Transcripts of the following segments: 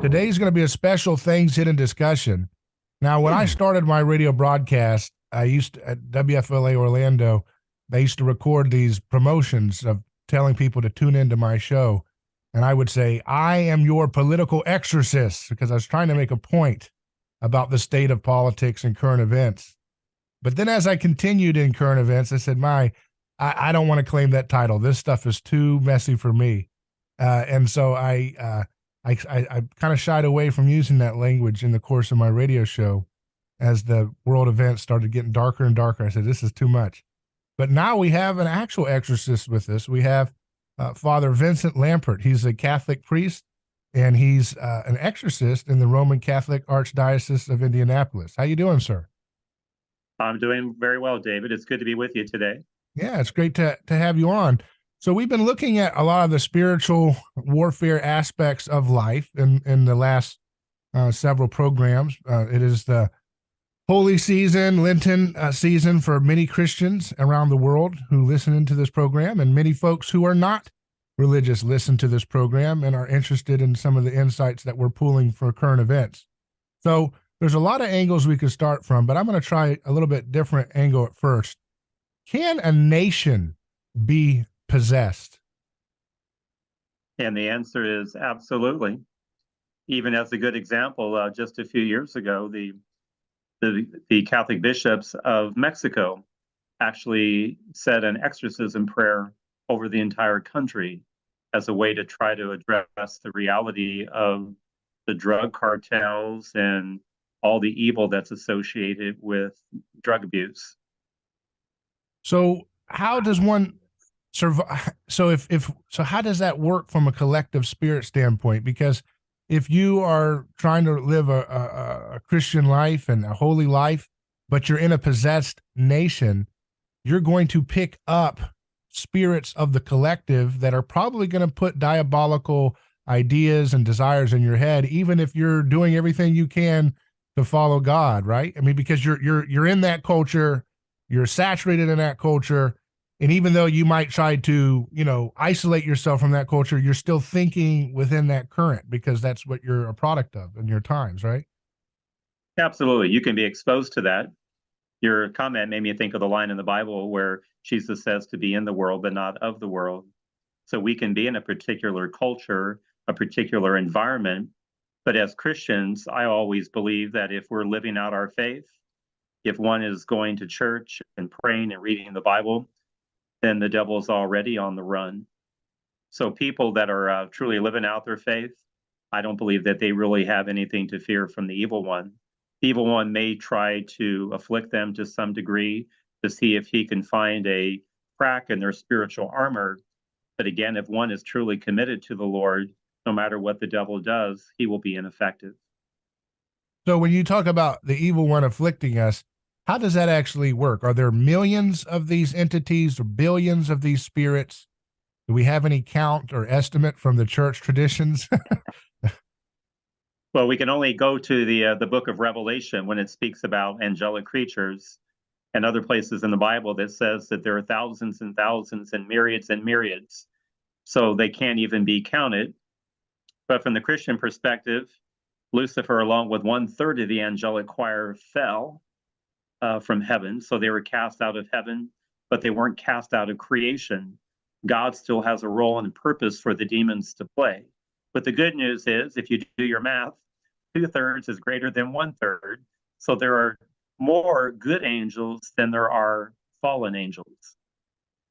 Today's going to be a special things hidden discussion. Now, when I started my radio broadcast, I used to, at WFLA Orlando, they used to record these promotions of telling people to tune into my show. And I would say, I am your political exorcist, because I was trying to make a point about the state of politics and current events. But then as I continued in current events, I said, I don't want to claim that title. This stuff is too messy for me. And so I kind of shied away from using that language in the course of my radio show. As the world events started getting darker and darker, I said, this is too much. But now we have an actual exorcist with us. We have Father Vincent Lampert. He's a Catholic priest, and he's an exorcist in the Roman Catholic Archdiocese of Indianapolis. How you doing, sir? I'm doing very well, David. It's good to be with you today. Yeah, it's great to have you on. So we've been looking at a lot of the spiritual warfare aspects of life in the last several programs. It is the holy season, Lenten season for many Christians around the world who listen into this program, and many folks who are not religious listen to this program and are interested in some of the insights that we're pulling for current events. So there's a lot of angles we could start from, but I'm going to try a little bit different angle at first. Can a nation be possessed? And the answer is absolutely. Even as a good example, just a few years ago, the Catholic bishops of Mexico actually said an exorcism prayer over the entire country as a way to try to address the reality of the drug cartels and all the evil that's associated with drug abuse. So how does one survive? So how does that work from a collective spirit standpoint? Because if you are trying to live a Christian life and a holy life, but you're in a possessed nation, you're going to pick up spirits of the collective that are probably going to put diabolical ideas and desires in your head, even if you're doing everything you can to follow God, right? I mean, because you're in that culture, you're saturated in that culture. And even though you might try to, isolate yourself from that culture, you're still thinking within that current, because that's what you're a product of in your times, right? Absolutely. You can be exposed to that. Your comment made me think of the line in the Bible where Jesus says to be in the world, but not of the world. So we can be in a particular culture, a particular environment. But as Christians, I always believe that if we're living out our faith, if one is going to church and praying and reading the Bible, then the devil's already on the run. So people that are truly living out their faith, I don't believe that they really have anything to fear from the evil one. The evil one may try to afflict them to some degree to see if he can find a crack in their spiritual armor. But again, if one is truly committed to the Lord, no matter what the devil does, he will be ineffective. So when you talk about the evil one afflicting us, how does that actually work? Are there millions of these entities or billions of these spirits? Do we have any count or estimate from the church traditions? Well, we can only go to the book of Revelation when it speaks about angelic creatures, and other places in the Bible that says that there are thousands and thousands and myriads. So they can't even be counted. But from the Christian perspective, Lucifer, along with 1/3 of the angelic choir, fell from heaven. So they were cast out of heaven, but they weren't cast out of creation. God still has a role and purpose for the demons to play. But the good news is, if you do your math, 2/3 is greater than 1/3. So there are more good angels than there are fallen angels.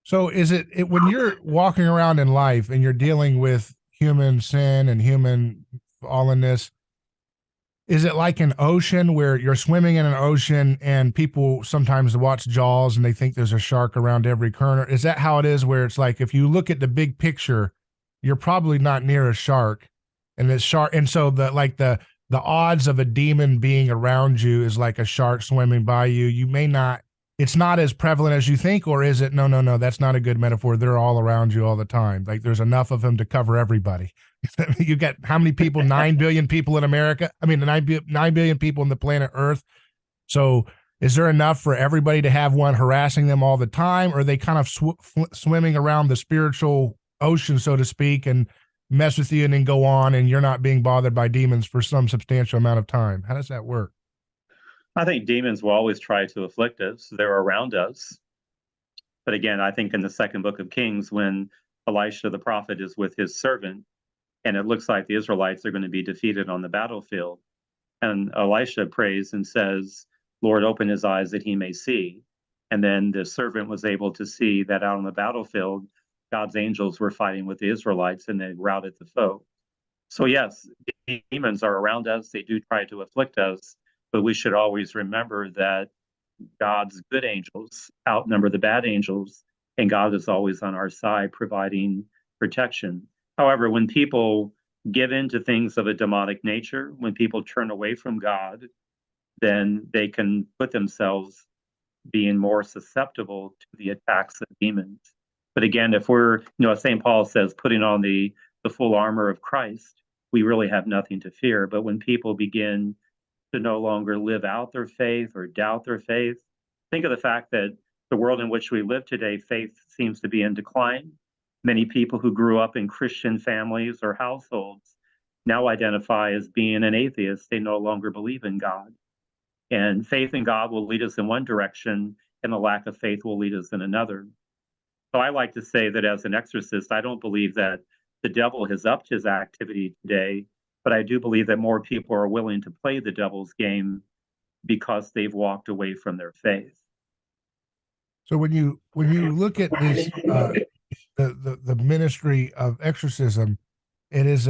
So is it when you're walking around in life and you're dealing with human sin and human fallenness, is it like an ocean where you're swimming in an ocean and people sometimes watch Jaws and they think there's a shark around every corner? Is that how it is, where it's like if you look at the big picture, you're probably not near a shark, and so the odds of a demon being around you is like a shark swimming by you. You may not, it's not as prevalent as you think, or is it? No, that's not a good metaphor. They're all around you all the time. Like there's enough of them to cover everybody. You got how many people? 9 billion people in America. I mean, 9 billion people on the planet Earth. So is there enough for everybody to have one harassing them all the time? Or are they kind of swimming around the spiritual ocean, so to speak, and mess with you and then go on, and you're not being bothered by demons for some substantial amount of time? How does that work? I think demons will always try to afflict us. They're around us. But again, I think in the second book of Kings, when Elisha the prophet is with his servant, and it looks like the Israelites are going to be defeated on the battlefield, and Elisha prays and says, Lord, open his eyes that he may see. And then the servant was able to see that out on the battlefield, God's angels were fighting with the Israelites and they routed the foe. So, yes, demons are around us. They do try to afflict us, but we should always remember that God's good angels outnumber the bad angels, and God is always on our side providing protection. However, when people give in to things of a demonic nature, when people turn away from God, then they can put themselves being more susceptible to the attacks of demons. But again, if we're, as St. Paul says, putting on the full armor of Christ, we really have nothing to fear. But when people begin to no longer live out their faith or doubt their faith, think of the fact that the world in which we live today, faith seems to be in decline. Many people who grew up in Christian families or households now identify as being an atheist. They no longer believe in God. And faith in God will lead us in one direction, and the lack of faith will lead us in another. So I like to say that as an exorcist, I don't believe that the devil has upped his activity today, but I do believe that more people are willing to play the devil's game because they've walked away from their faith. So when you look at this, the ministry of exorcism, it is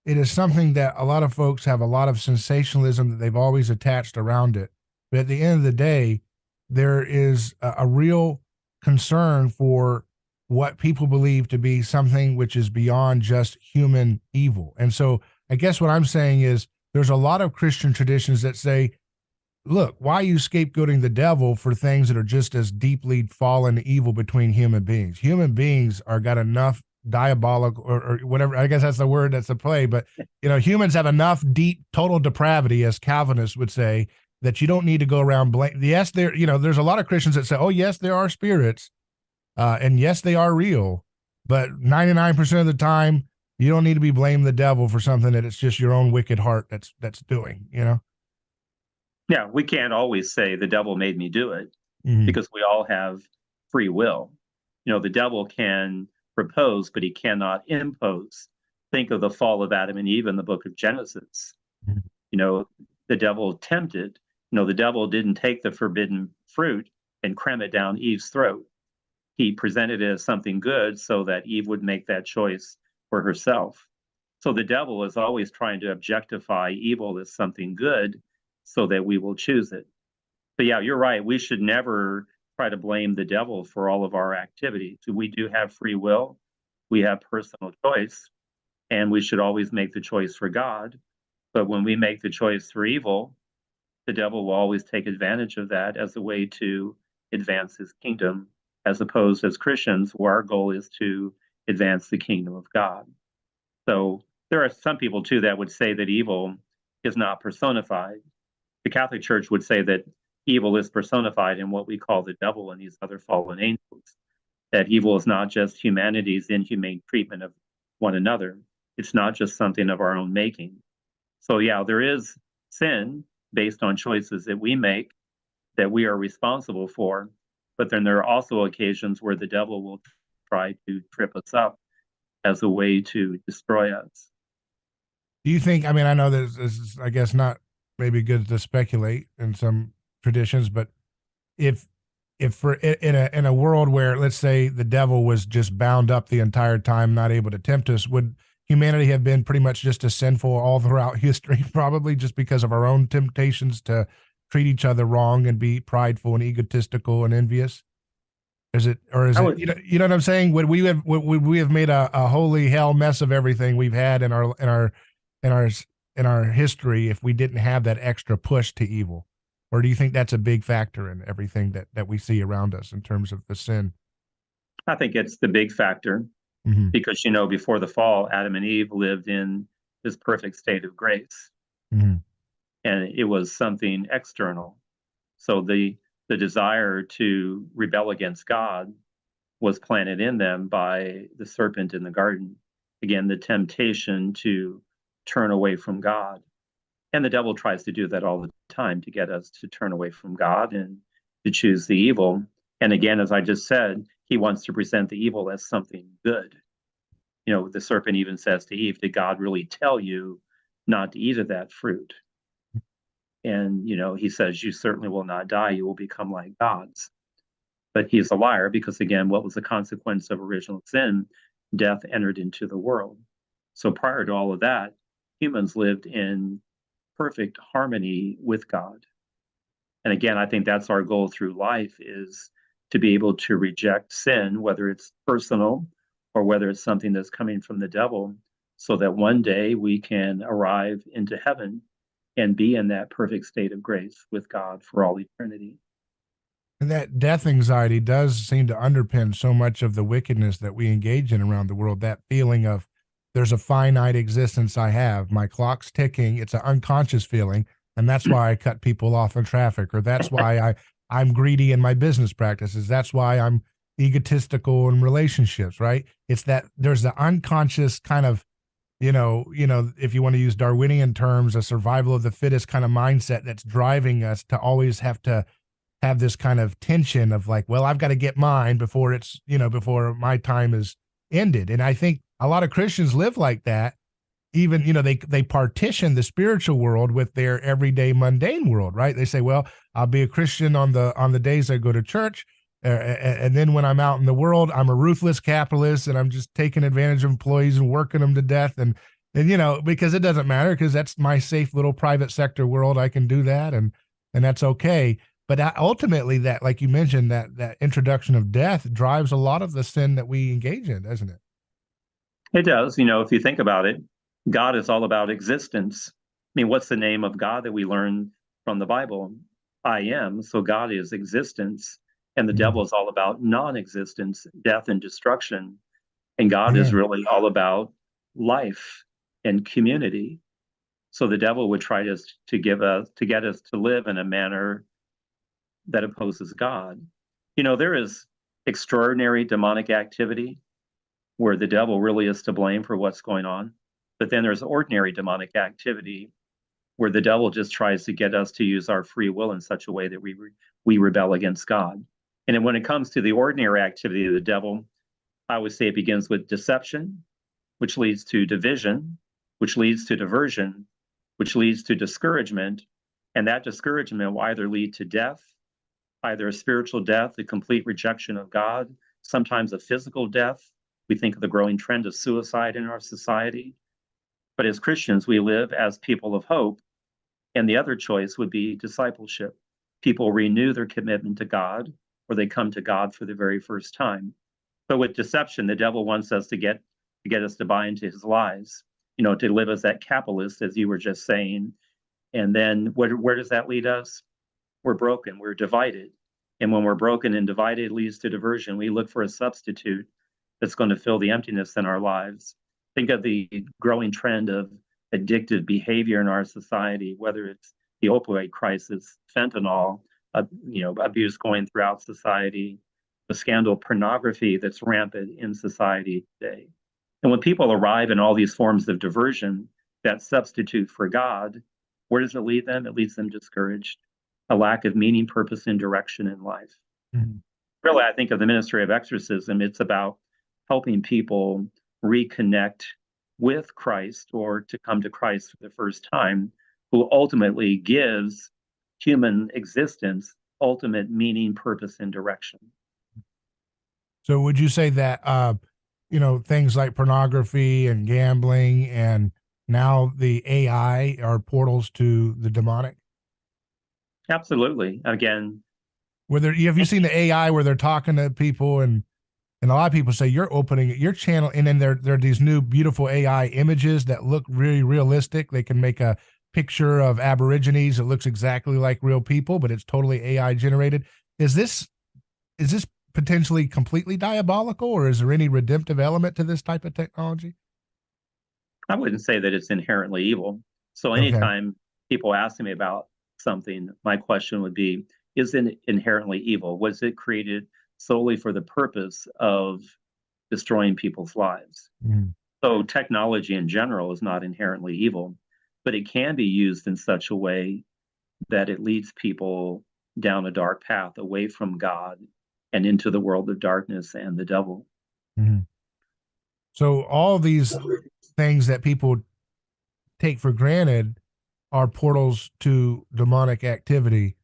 it is something that a lot of folks have a lot of sensationalism that they've always attached around it. But at the end of the day, there is a real concern for what people believe to be something which is beyond just human evil. And so I guess what I'm saying is there's a lot of Christian traditions that say, look, why are you scapegoating the devil for things that are just as deeply fallen evil between human beings? Human beings are got enough diabolic or whatever, I guess that's the word that's the play, but humans have enough deep total depravity, as Calvinists would say, that you don't need to go around blame. Yes, there's a lot of Christians that say, oh yes, there are spirits, and yes, they are real, but 99% of the time you don't need to be blaming the devil for something that it's just your own wicked heart that's doing. Yeah, we can't always say the devil made me do it, Mhm. because we all have free will. The devil can propose, but he cannot impose. Think of the fall of Adam and Eve in the book of Genesis. Mhm. The devil tempted. The devil didn't take the forbidden fruit and cram it down Eve's throat. He presented it as something good so that Eve would make that choice for herself. So the devil is always trying to objectify evil as something good so that we will choose it. But yeah, you're right. We should never try to blame the devil for all of our activities. We do have free will, we have personal choice, and we should always make the choice for God. But when we make the choice for evil, the devil will always take advantage of that as a way to advance his kingdom, as opposed as Christians, where our goal is to advance the kingdom of God. So there are some people too that would say that evil is not personified. The Catholic Church would say that evil is personified in what we call the devil and these other fallen angels. That evil is not just humanity's inhumane treatment of one another. It's not just something of our own making. So yeah, there is sin based on choices that we make that we are responsible for. But then there are also occasions where the devil will try to trip us up as a way to destroy us. Do you think, I mean, I know this is, I guess, not maybe good to speculate in some traditions, but if for in a world where, let's say, the devil was just bound up the entire time, not able to tempt us, would humanity have been pretty much just as sinful all throughout history, probably just because of our own temptations to treat each other wrong and be prideful and egotistical and envious? Is it, or is I it, would, you know what I'm saying? Would we have made a holy hell mess of everything we've had in our in our history if we didn't have that extra push to evil? Or do you think that's a big factor in everything that we see around us in terms of the sin? I think it's the big factor Mm-hmm. because, before the fall, Adam and Eve lived in this perfect state of grace, Mm-hmm. and it was something external. So the desire to rebel against God was planted in them by the serpent in the garden. again, the temptation to turn away from God. And the devil tries to do that all the time to get us to turn away from God and to choose the evil. And again, as I just said, he wants to present the evil as something good. You know, the serpent even says to Eve, did God really tell you not to eat of that fruit? And, you know, he says, you certainly will not die. You will become like gods. But he's a liar because, again, what was the consequence of original sin? Death entered into the world. So prior to all of that, humans lived in perfect harmony with God. And again, I think that's our goal through life, is to be able to reject sin, whether it's personal or whether it's something that's coming from the devil, so that one day we can arrive into heaven and be in that perfect state of grace with God for all eternity. And that death anxiety does seem to underpin so much of the wickedness that we engage in around the world. That feeling of there's a finite existence I have, my clock's ticking. It's an unconscious feeling, and that's why I cut people off in traffic, or that's why I'm greedy in my business practices. That's why I'm egotistical in relationships. Right? It's that there's the unconscious kind of if you want to use Darwinian terms, a survival of the fittest kind of mindset that's driving us to always have to have this kind of tension of like, well, I've got to get mine before before my time is ended. And I think a lot of Christians live like that. Even, they partition the spiritual world with their everyday mundane world, right? They say, well, I'll be a Christian on the days I go to church. And then when I'm out in the world, I'm a ruthless capitalist and I'm just taking advantage of employees and working them to death. And because it doesn't matter, because that's my safe little private sector world. I can do that. And that's okay. But ultimately, that, like you mentioned, that introduction of death drives a lot of the sin that we engage in, doesn't it? It does. You know, if you think about it, God is all about existence. I mean, what's the name of God that we learn from the Bible? I am. So God is existence. And the devil is all about non existence, death, and destruction. And God is Yeah. really all about life and community. So the devil would try to get us to live in a manner that opposes God. You know, there is extraordinary demonic activity where the devil really is to blame for what's going on. But then there's ordinary demonic activity where the devil just tries to get us to use our free will in such a way that we rebel against God. And when it comes to the ordinary activity of the devil, I would say it begins with deception, which leads to division, which leads to diversion, which leads to discouragement. And that discouragement will either lead to death, either a spiritual death, a complete rejection of God, sometimes a physical death. We think of the growing trend of suicide in our society. But as Christians, we live as people of hope. And the other choice would be discipleship. People renew their commitment to God, or they come to God for the very first time. But with deception, the devil wants us to get us to buy into his lies, to live as that capitalist, as you were just saying. And then where does that lead us? We're broken, we're divided. And when we're broken and divided, it leads to diversion. We look for a substitute that's going to fill the emptiness in our lives. Think of the growing trend of addictive behavior in our society, whether it's the opioid crisis, fentanyl, abuse going throughout society, the scandal pornography that's rampant in society today. And when people arrive in all these forms of diversion that substitute for God, where does it lead them? It leads them discouraged, a lack of meaning, purpose, and direction in life. Mm-hmm. Really, I think of the ministry of exorcism, it's about helping people reconnect with Christ, or to come to Christ for the first time, who ultimately gives human existence ultimate meaning, purpose, and direction. So would you say that things like pornography and gambling and now the AI are portals to the demonic? Absolutely. Again, have you seen the AI where they're talking to people and a lot of people say you're opening your channel, and then there are these new beautiful AI images that look really realistic. They can make a picture of Aborigines that looks exactly like real people, but it's totally AI generated. Is this potentially completely diabolical, or is there any redemptive element to this type of technology? I wouldn't say that it's inherently evil. So anytime people ask me about something, my question would be, is it inherently evil? Was it created solely for the purpose of destroying people's lives? So technology in general is not inherently evil, but it can be used in such a way that it leads people down a dark path away from God and into the world of darkness and the devil. Mhm. So all these things that people take for granted are portals to demonic activity.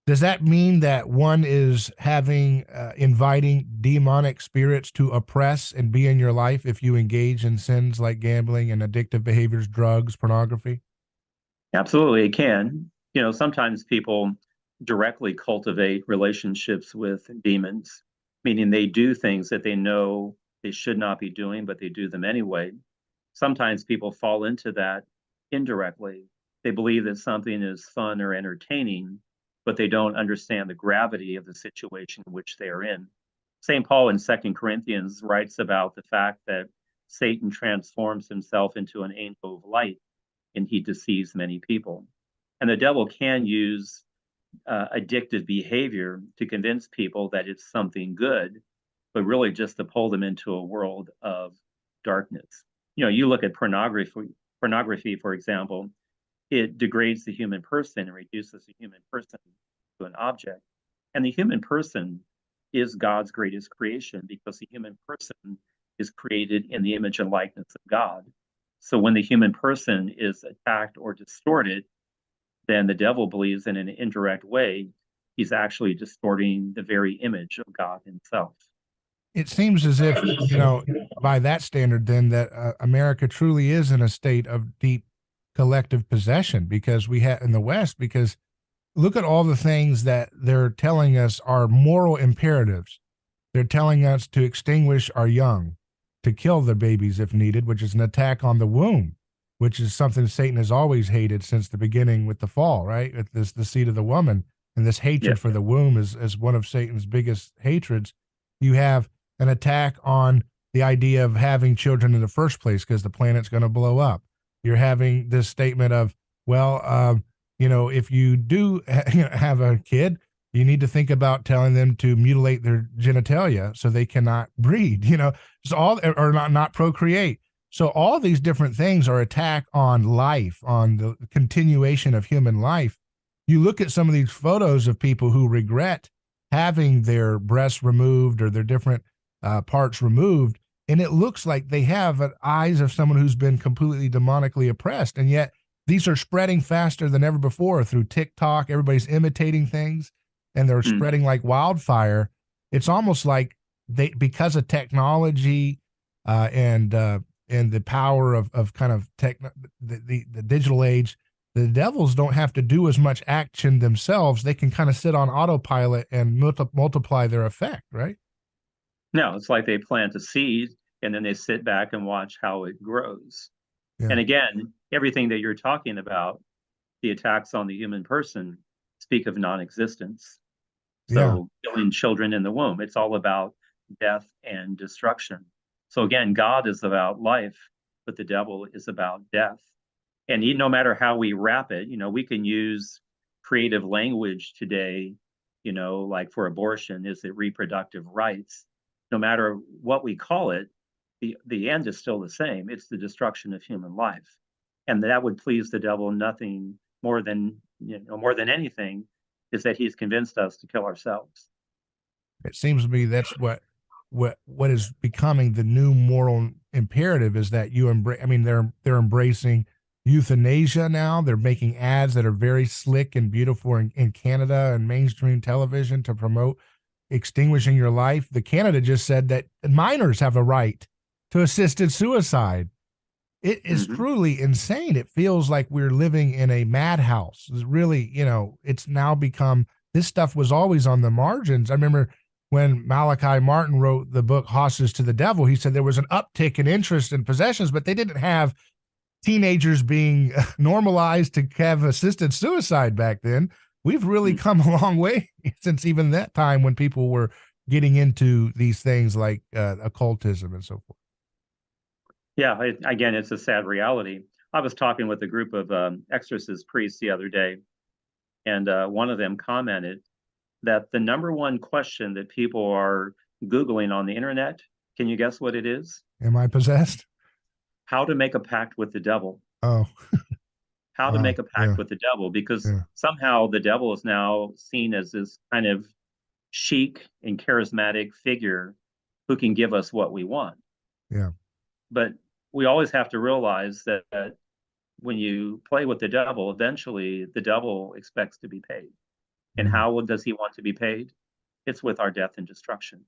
Does that mean that one is having inviting demonic spirits to oppress and be in your life if you engage in sins like gambling and addictive behaviors, drugs, pornography? Absolutely, it can. Sometimes people directly cultivate relationships with demons, meaning they do things that they know they should not be doing, but they do them anyway. Sometimes people fall into that indirectly. They believe that something is fun or entertaining, but they don't understand the gravity of the situation in which they are in. St. Paul in Second Corinthians writes about the fact that Satan transforms himself into an angel of light and he deceives many people. And the devil can use addictive behavior to convince people that it's something good, but really just to pull them into a world of darkness. You look at pornography, for example, it degrades the human person and reduces the human person to an object. And the human person is God's greatest creation because the human person is created in the image and likeness of God. So when the human person is attacked or distorted, then the devil believes in an indirect way he's actually distorting the very image of God himself. It seems as if, by that standard, then that America truly is in a state of deep collective possession because we have in the West, because look at all the things that they're telling us are moral imperatives. They're telling us to extinguish our young, to kill the babies if needed, which is an attack on the womb, which is something Satan has always hated since the beginning with the fall, right? With this, the seed of the woman, and this Yeah. hatred for the womb is one of Satan's biggest hatreds. You have an attack on the idea of having children in the first place because the planet's going to blow up. You're having this statement of, well, if you do have a kid, you need to think about telling them to mutilate their genitalia so they cannot breed, so all or not procreate. So all these different things are attack on life, on the continuation of human life. You look at some of these photos of people who regret having their breasts removed or their different parts removed, and it looks like they have eyes of someone who's been completely demonically oppressed, and yet these are spreading faster than ever before through TikTok. Everybody's imitating things and they're spreading like wildfire. It's almost like because of technology and the power of kind of the digital age, the devils don't have to do as much action themselves. They can kind of sit on autopilot and multiply their effect, right? No, it's like they plant a seed and then they sit back and watch how it grows. Yeah. And again, everything that you're talking about, the attacks on the human person, speak of non-existence. Yeah. So killing children in the womb, it's all about death and destruction. So again, God is about life, but the devil is about death. And no matter how we wrap it, we can use creative language today, like for abortion, is it reproductive rights? No matter what we call it, the end is still the same. It's the destruction of human life. And that would please the devil nothing more than, more than anything, is that he's convinced us to kill ourselves. It seems to me that's what is becoming the new moral imperative is that you embrace. I mean, they're embracing euthanasia now. They're making ads that are very slick and beautiful in Canada and mainstream television to promote extinguishing your life. The Canada just said that minors have a right to assisted suicide. It is truly insane. It feels like we're living in a madhouse. It's really, it's now become, this stuff was always on the margins. I remember when Malachi Martin wrote the book Hostage to the Devil, he said there was an uptick in interest in possessions, but they didn't have teenagers being normalized to have assisted suicide back then. We've really come a long way since even that time when people were getting into these things like occultism and so forth. Yeah, again, it's a sad reality. I was talking with a group of exorcist priests the other day, and one of them commented that the number one question that people are Googling on the internet, can you guess what it is? Am I possessed? how to make a pact with the devil. Oh, How to wow. make a pact Yeah. with the devil, because Yeah. somehow the devil is now seen as this kind of chic and charismatic figure who can give us what we want. Yeah. But we always have to realize that when you play with the devil, eventually the devil expects to be paid. And Mm. how does he want to be paid? It's with our death and destruction.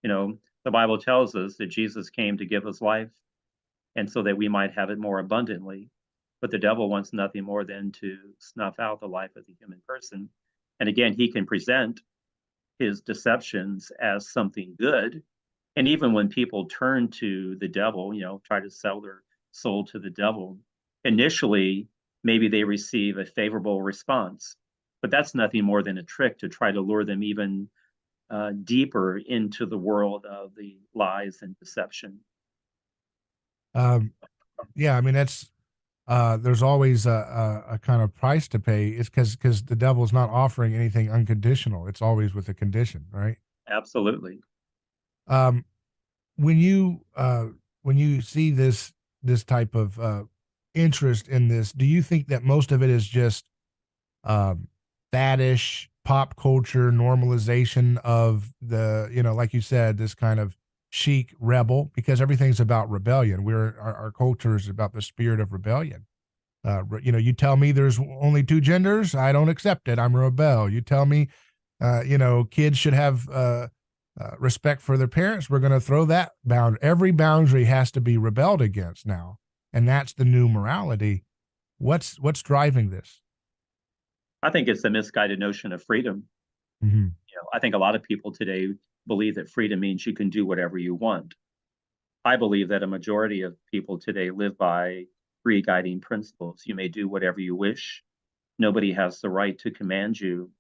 You know, the Bible tells us that Jesus came to give us life and so that we might have it more abundantly. But the devil wants nothing more than to snuff out the life of the human person. And again, he can present his deceptions as something good. And even when people turn to the devil, try to sell their soul to the devil, initially, maybe they receive a favorable response. But that's nothing more than a trick to try to lure them even deeper into the world of the lies and deception. Um, yeah, I mean, that's there's always a kind of price to pay. It's because the devil's not offering anything unconditional. It's always with a condition, right? Absolutely. Um, when you see this type of interest in this, do you think that most of it is just um, faddish pop culture normalization of the, like you said, this kind of chic rebel, because everything's about rebellion. Our culture is about the spirit of rebellion. You tell me there's only two genders, I don't accept it. I'm a rebel. You tell me, kids should have respect for their parents. We're going to throw that bound. Every boundary has to be rebelled against now, and that's the new morality. What's driving this? I think it's a misguided notion of freedom. Mm-hmm. I think a lot of people today believe that freedom means you can do whatever you want. I believe that a majority of people today live by three guiding principles. You may do whatever you wish. Nobody has the right to command you,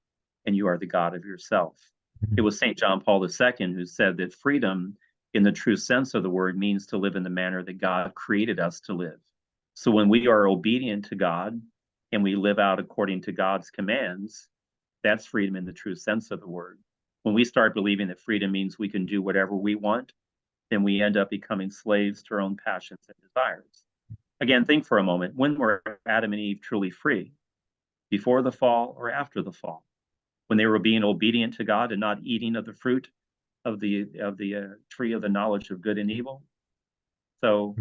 and you are the God of yourself. Mm-hmm. It was St. John Paul II who said that freedom, in the true sense of the word, means to live in the manner that God created us to live. So when we are obedient to God and we live out according to God's commands, that's freedom in the true sense of the word. When we start believing that freedom means we can do whatever we want, then we end up becoming slaves to our own passions and desires. Again, think for a moment, when were Adam and Eve truly free? Before the fall or after the fall? When they were being obedient to God and not eating of the fruit of the tree of the knowledge of good and evil? So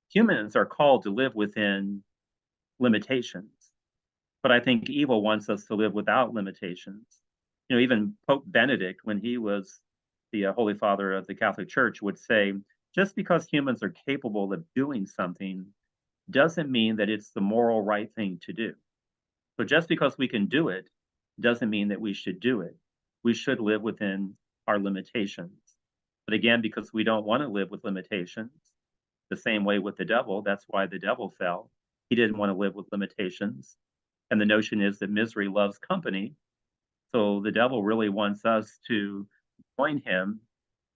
humans are called to live within limitations, but I think evil wants us to live without limitations. Even Pope Benedict, when he was the Holy Father of the Catholic Church, would say, just because humans are capable of doing something doesn't mean that it's the moral right thing to do. So just because we can do it doesn't mean that we should do it. We should live within our limitations. But again, because we don't want to live with limitations, the same way with the devil, that's why the devil fell. He didn't want to live with limitations. And the notion is that misery loves company. So the devil really wants us to join him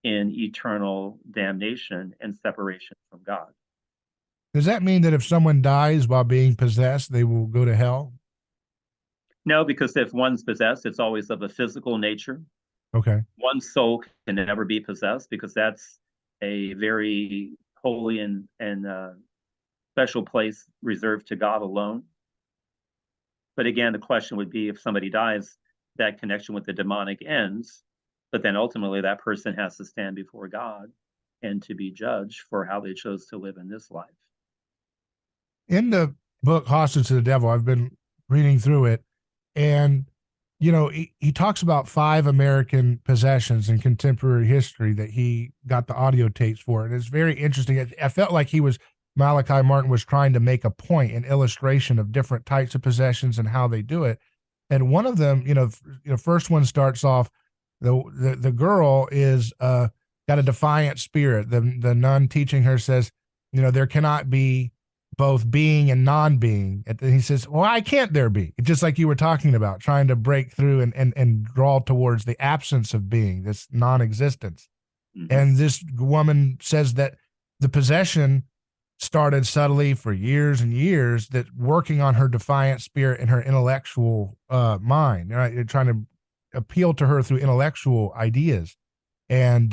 in eternal damnation and separation from God. Does that mean that if someone dies while being possessed, they will go to hell? No, because if one's possessed, it's always of a physical nature. Okay. One's soul can never be possessed because that's a very holy and special place reserved to God alone. But again, the question would be if somebody dies, that connection with the demonic ends, but then ultimately that person has to stand before God and to be judged for how they chose to live in this life. In the book Hostage to the Devil, I've been reading through it, and he talks about 5 American possessions in contemporary history that he got the audio tapes for, and it's very interesting. I felt like Malachi Martin was trying to make a point, an illustration of different types of possessions and how they do it. And one of them, first one starts off, the girl is got a defiant spirit. The nun teaching her says, there cannot be both being and non-being. And he says, why can't there be? Just like you were talking about, trying to break through and draw towards the absence of being, this non-existence. Mm-hmm. And this woman says that the possession started subtly for years and years, that working on her defiant spirit and her intellectual mind, right? Trying to appeal to her through intellectual ideas. And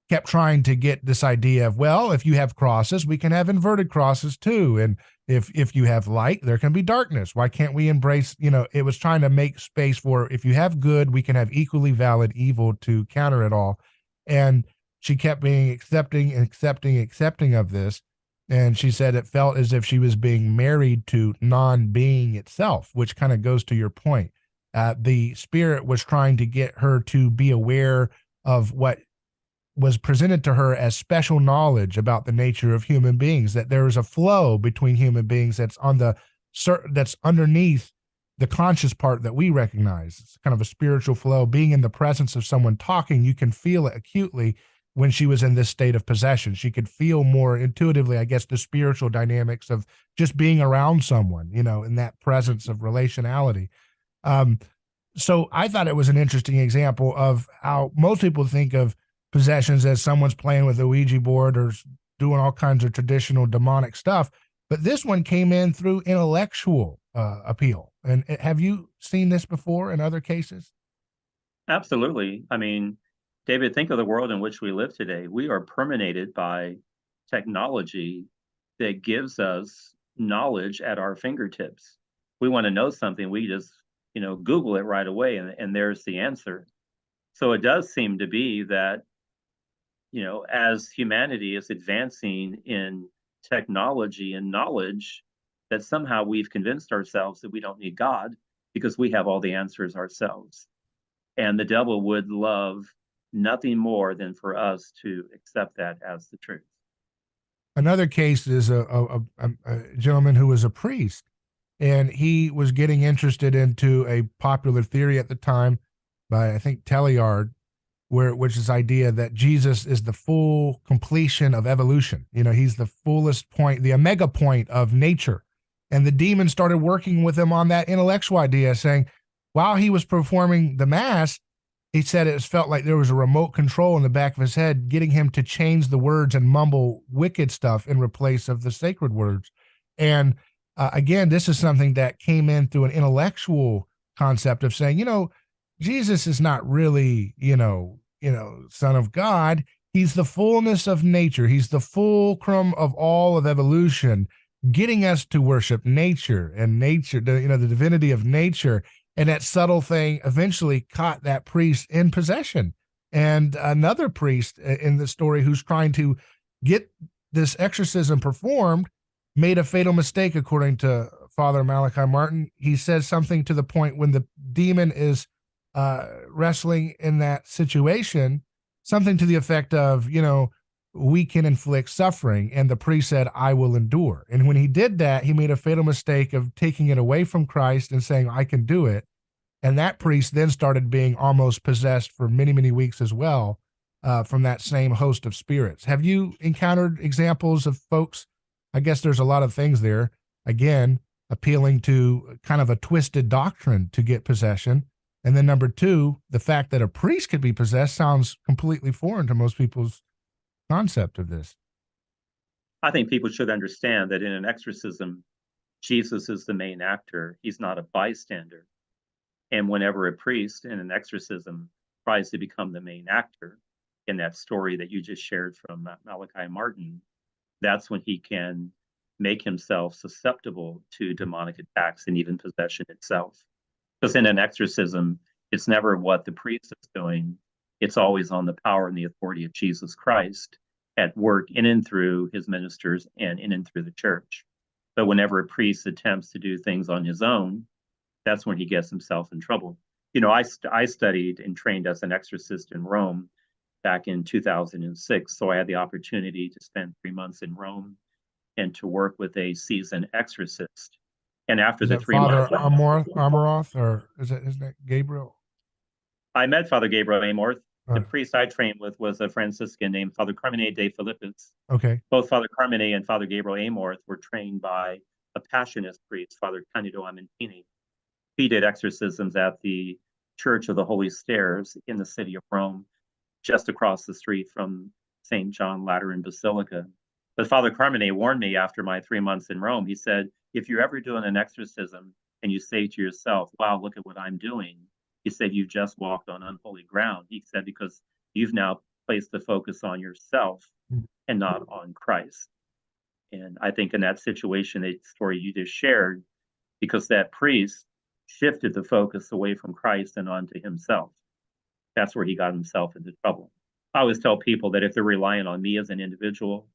kept trying to get this idea of, well, if you have crosses, we can have inverted crosses too. And if you have light, there can be darkness. Why can't we embrace, it was trying to make space for, if you have good, we can have equally valid evil to counter it all. And she kept being accepting of this. And she said it felt as if she was being married to non-being itself, which kind of goes to your point. The spirit was trying to get her to be aware of what was presented to her as special knowledge about the nature of human beings, that there is a flow between human beings that's underneath the conscious part that we recognize. It's kind of a spiritual flow. Being in the presence of someone talking, you can feel it acutely. When she was in this state of possession, she could feel more intuitively, I guess, the spiritual dynamics of just being around someone, in that presence of relationality. So I thought it was an interesting example of how most people think of possessions as someone's playing with a Ouija board or doing all kinds of traditional demonic stuff. But this one came in through intellectual appeal. And have you seen this before in other cases? Absolutely. I mean, David, think of the world in which we live today. We are permeated by technology that gives us knowledge at our fingertips. We want to know something, we just, Google it right away, and there's the answer. So it does seem to be that, as humanity is advancing in technology and knowledge, that somehow we've convinced ourselves that we don't need God because we have all the answers ourselves. And the devil would love nothing more than for us to accept that as the truth. Another case is a gentleman who was a priest, and he was getting interested into a popular theory at the time by, I think, Teilhard, which is the idea that Jesus is the full completion of evolution. He's the fullest point, the omega point of nature. And the demon started working with him on that intellectual idea, saying, while he was performing the mass, he said it felt like there was a remote control in the back of his head, getting him to change the words and mumble wicked stuff in replace of the sacred words. And again, this is something that came in through an intellectual concept of saying, Jesus is not really, Son of God. He's the fullness of nature. He's the fulcrum of all of evolution, getting us to worship nature and nature, the divinity of nature. And that subtle thing eventually caught that priest in possession. And another priest in the story who's trying to get this exorcism performed made a fatal mistake, according to Father Malachi Martin. He says something to the point when the demon is wrestling in that situation, something to the effect of, we can inflict suffering. And the priest said, I will endure. And when he did that, he made a fatal mistake of taking it away from Christ and saying, I can do it. And that priest then started being almost possessed for many, many weeks as well, from that same host of spirits. Have you encountered examples of folks? I guess there's a lot of things there, again, appealing to kind of a twisted doctrine to get possession. And then number two, the fact that a priest could be possessed sounds completely foreign to most people's concept of this. I think people should understand that in an exorcism, Jesus is the main actor. He's not a bystander. And whenever a priest in an exorcism tries to become the main actor in that story that you just shared from Malachi Martin, that's when he can make himself susceptible to demonic attacks and even possession itself. Because in an exorcism, it's never what the priest is doing. It's always on the power and the authority of Jesus Christ at work in and through his ministers and in and through the church. But whenever a priest attempts to do things on his own, that's when he gets himself in trouble. I studied and trained as an exorcist in Rome back in 2006. So I had the opportunity to spend 3 months in Rome and to work with a seasoned exorcist. And after is the that 3 months, Amoroth, or is that Gabriel? I met Father Gabriel Amorth. The priest I trained with was a Franciscan named Father Carmine de Philippus. Okay. Both Father Carmine and Father Gabriel Amorth were trained by a Passionist priest, Father Candido Amentini. He did exorcisms at the Church of the Holy Stairs in the city of Rome, just across the street from St. John Lateran Basilica. But Father Carmine warned me after my 3 months in Rome. He said, if you're ever doing an exorcism and you say to yourself, wow, look at what I'm doing, he said, you just walked on unholy ground. He said, because you've now place the focus on yourself Mhm. and not on Christ. And I think in that situation, the story you just shared, because that priest shifted the focus away from Christ and onto himself. That's where he got himself into trouble. I always tell people that if they're relying on me as an individual,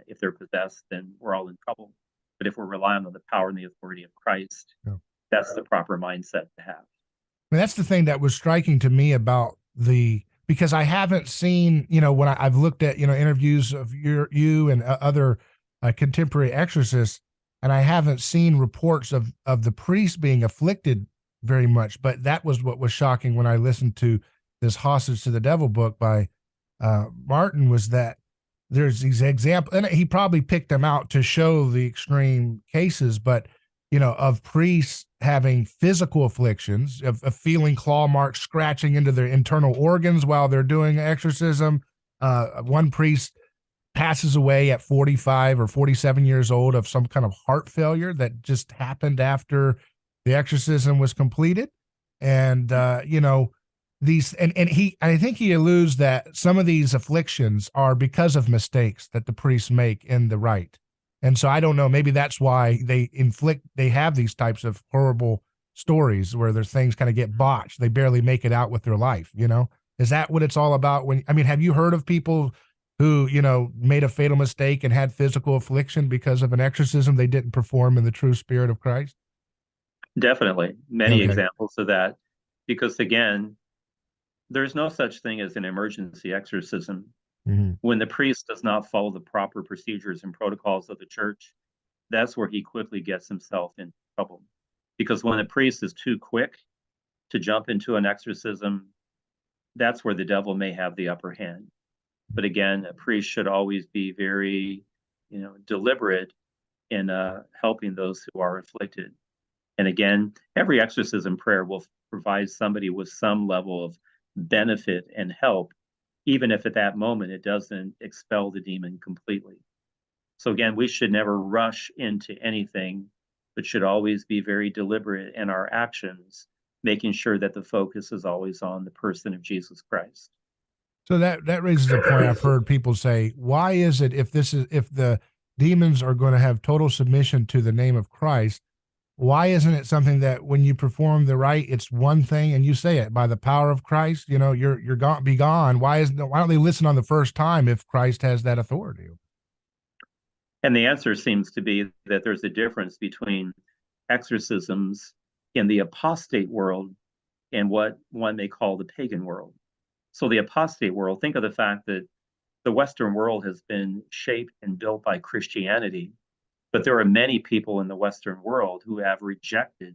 if they're possessed, then we're all in trouble. But if we're relying on the power and the authority of Christ, Yeah. that's the proper mindset to have. I mean, that's the thing that was striking to me about because I haven't seen, when I've looked at, interviews of you and other contemporary exorcists, and I haven't seen reports of the priest being afflicted very much. But that was what was shocking when I listened to this Hostage to the Devil book by Martin, was that there's these examples, and he probably picked them out to show the extreme cases, but of priests having physical afflictions, of feeling claw marks scratching into their internal organs while they're doing exorcism. One priest passes away at 45 or 47 years old of some kind of heart failure that just happened after the exorcism was completed. And, these, and I think he alludes that some of these afflictions are because of mistakes that the priests make in the rite. And so I don't know, maybe that's why they have these types of horrible stories where their things kind of get botched. They barely make it out with their life, Is that what it's all about? Have you heard of people who, made a fatal mistake and had physical affliction because of an exorcism they didn't perform in the true spirit of Christ? Definitely. Many Okay. examples of that. Because again, there's no such thing as an emergency exorcism. Mm-hmm. When the priest does not follow the proper procedures and protocols of the church, that's where he quickly gets himself in trouble. Because when a priest is too quick to jump into an exorcism, that's where the devil may have the upper hand. But again, a priest should always be very, deliberate in helping those who are afflicted. And again, every exorcism prayer will provide somebody with some level of benefit and help, even if at that moment it doesn't expel the demon completely. So again, we should never rush into anything, but should always be very deliberate in our actions, making sure that the focus is always on the person of Jesus Christ. So that raises a point I've heard people say, why is it if the demons are going to have total submission to the name of Christ, why isn't it something that when you perform the rite, it's one thing and you say it by the power of Christ, you're gone, be gone. Why don't they listen on the first time if Christ has that authority? And the answer seems to be that there's a difference between exorcisms in the apostate world and what one may call the pagan world. So the apostate world, think of the fact that the Western world has been shaped and built by Christianity, but there are many people in the Western world who have rejected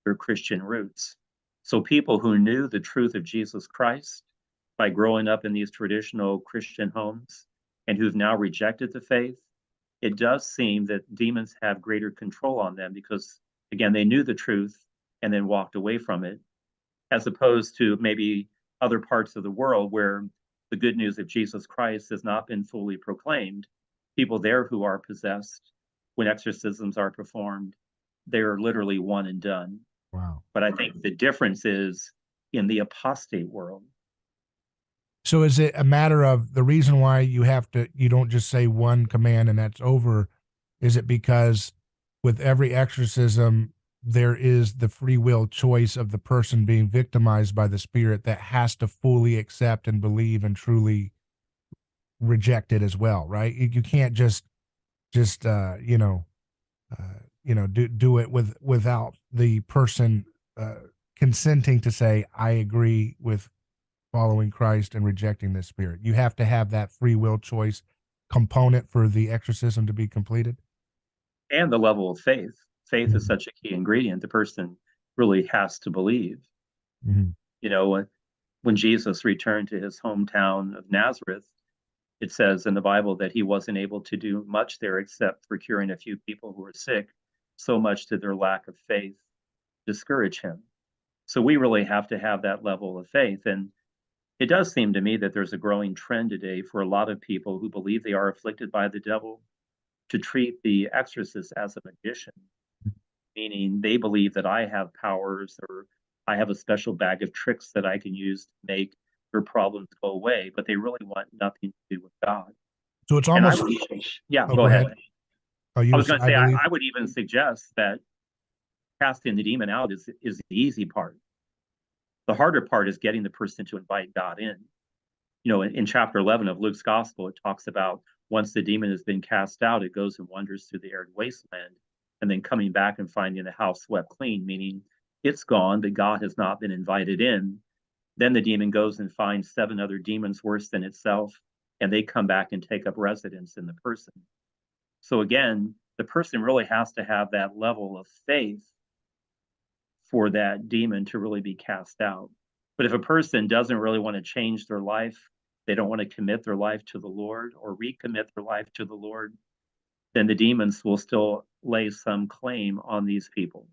their Christian roots. So people who knew the truth of Jesus Christ by growing up in these traditional Christian homes and who've now rejected the faith, it does seem that demons have greater control on them because, again, they knew the truth and then walked away from it, as opposed to maybe other parts of the world where the good news of Jesus Christ has not been fully proclaimed. People there who are possessed, when exorcisms are performed, they're literally one and done. Wow. But I think the difference is in the apostate world. So is it a matter of the reason why you don't just say one command and that's over? Is it because with every exorcism, there is the free will choice of the person being victimized by the spirit that has to fully accept and believe and truly reject it as well, right? You can't just do it without the person consenting to say, I agree with following Christ and rejecting this spirit. You have to have that free will choice component for the exorcism to be completed. And the level of faith. Faith Mm-hmm. is such a key ingredient. The person really has to believe. Mm-hmm. When Jesus returned to his hometown of Nazareth, it says in the Bible that he wasn't able to do much there except for curing a few people who were sick. So much did their lack of faith discourage him. So we really have to have that level of faith. And it does seem to me that there's a growing trend today for a lot of people who believe they are afflicted by the devil to treat the exorcist as a magician, meaning they believe that I have powers or I have a special bag of tricks that I can use to make their problems go away, but they really want nothing to do with God. So it's And I almost. would, yeah, Oh, go go ahead. ahead. Oh, I you was was. going to I say, believe. I would even suggest that casting the demon out is the easy part. The harder part is getting the person to invite God in. In chapter 11 of Luke's gospel, it talks about once the demon has been cast out, it goes and wanders through the arid wasteland, and then coming back and finding the house swept clean, meaning it's gone, but God has not been invited in. Then the demon goes and finds 7 other demons worse than itself, and they come back and take up residence in the person. So again, the person really has to have that level of faith for that demon to really be cast out. But if a person doesn't really want to change their life, they don't want to commit their life to the Lord or recommit their life to the Lord, then the demons will still lay some claim on these people.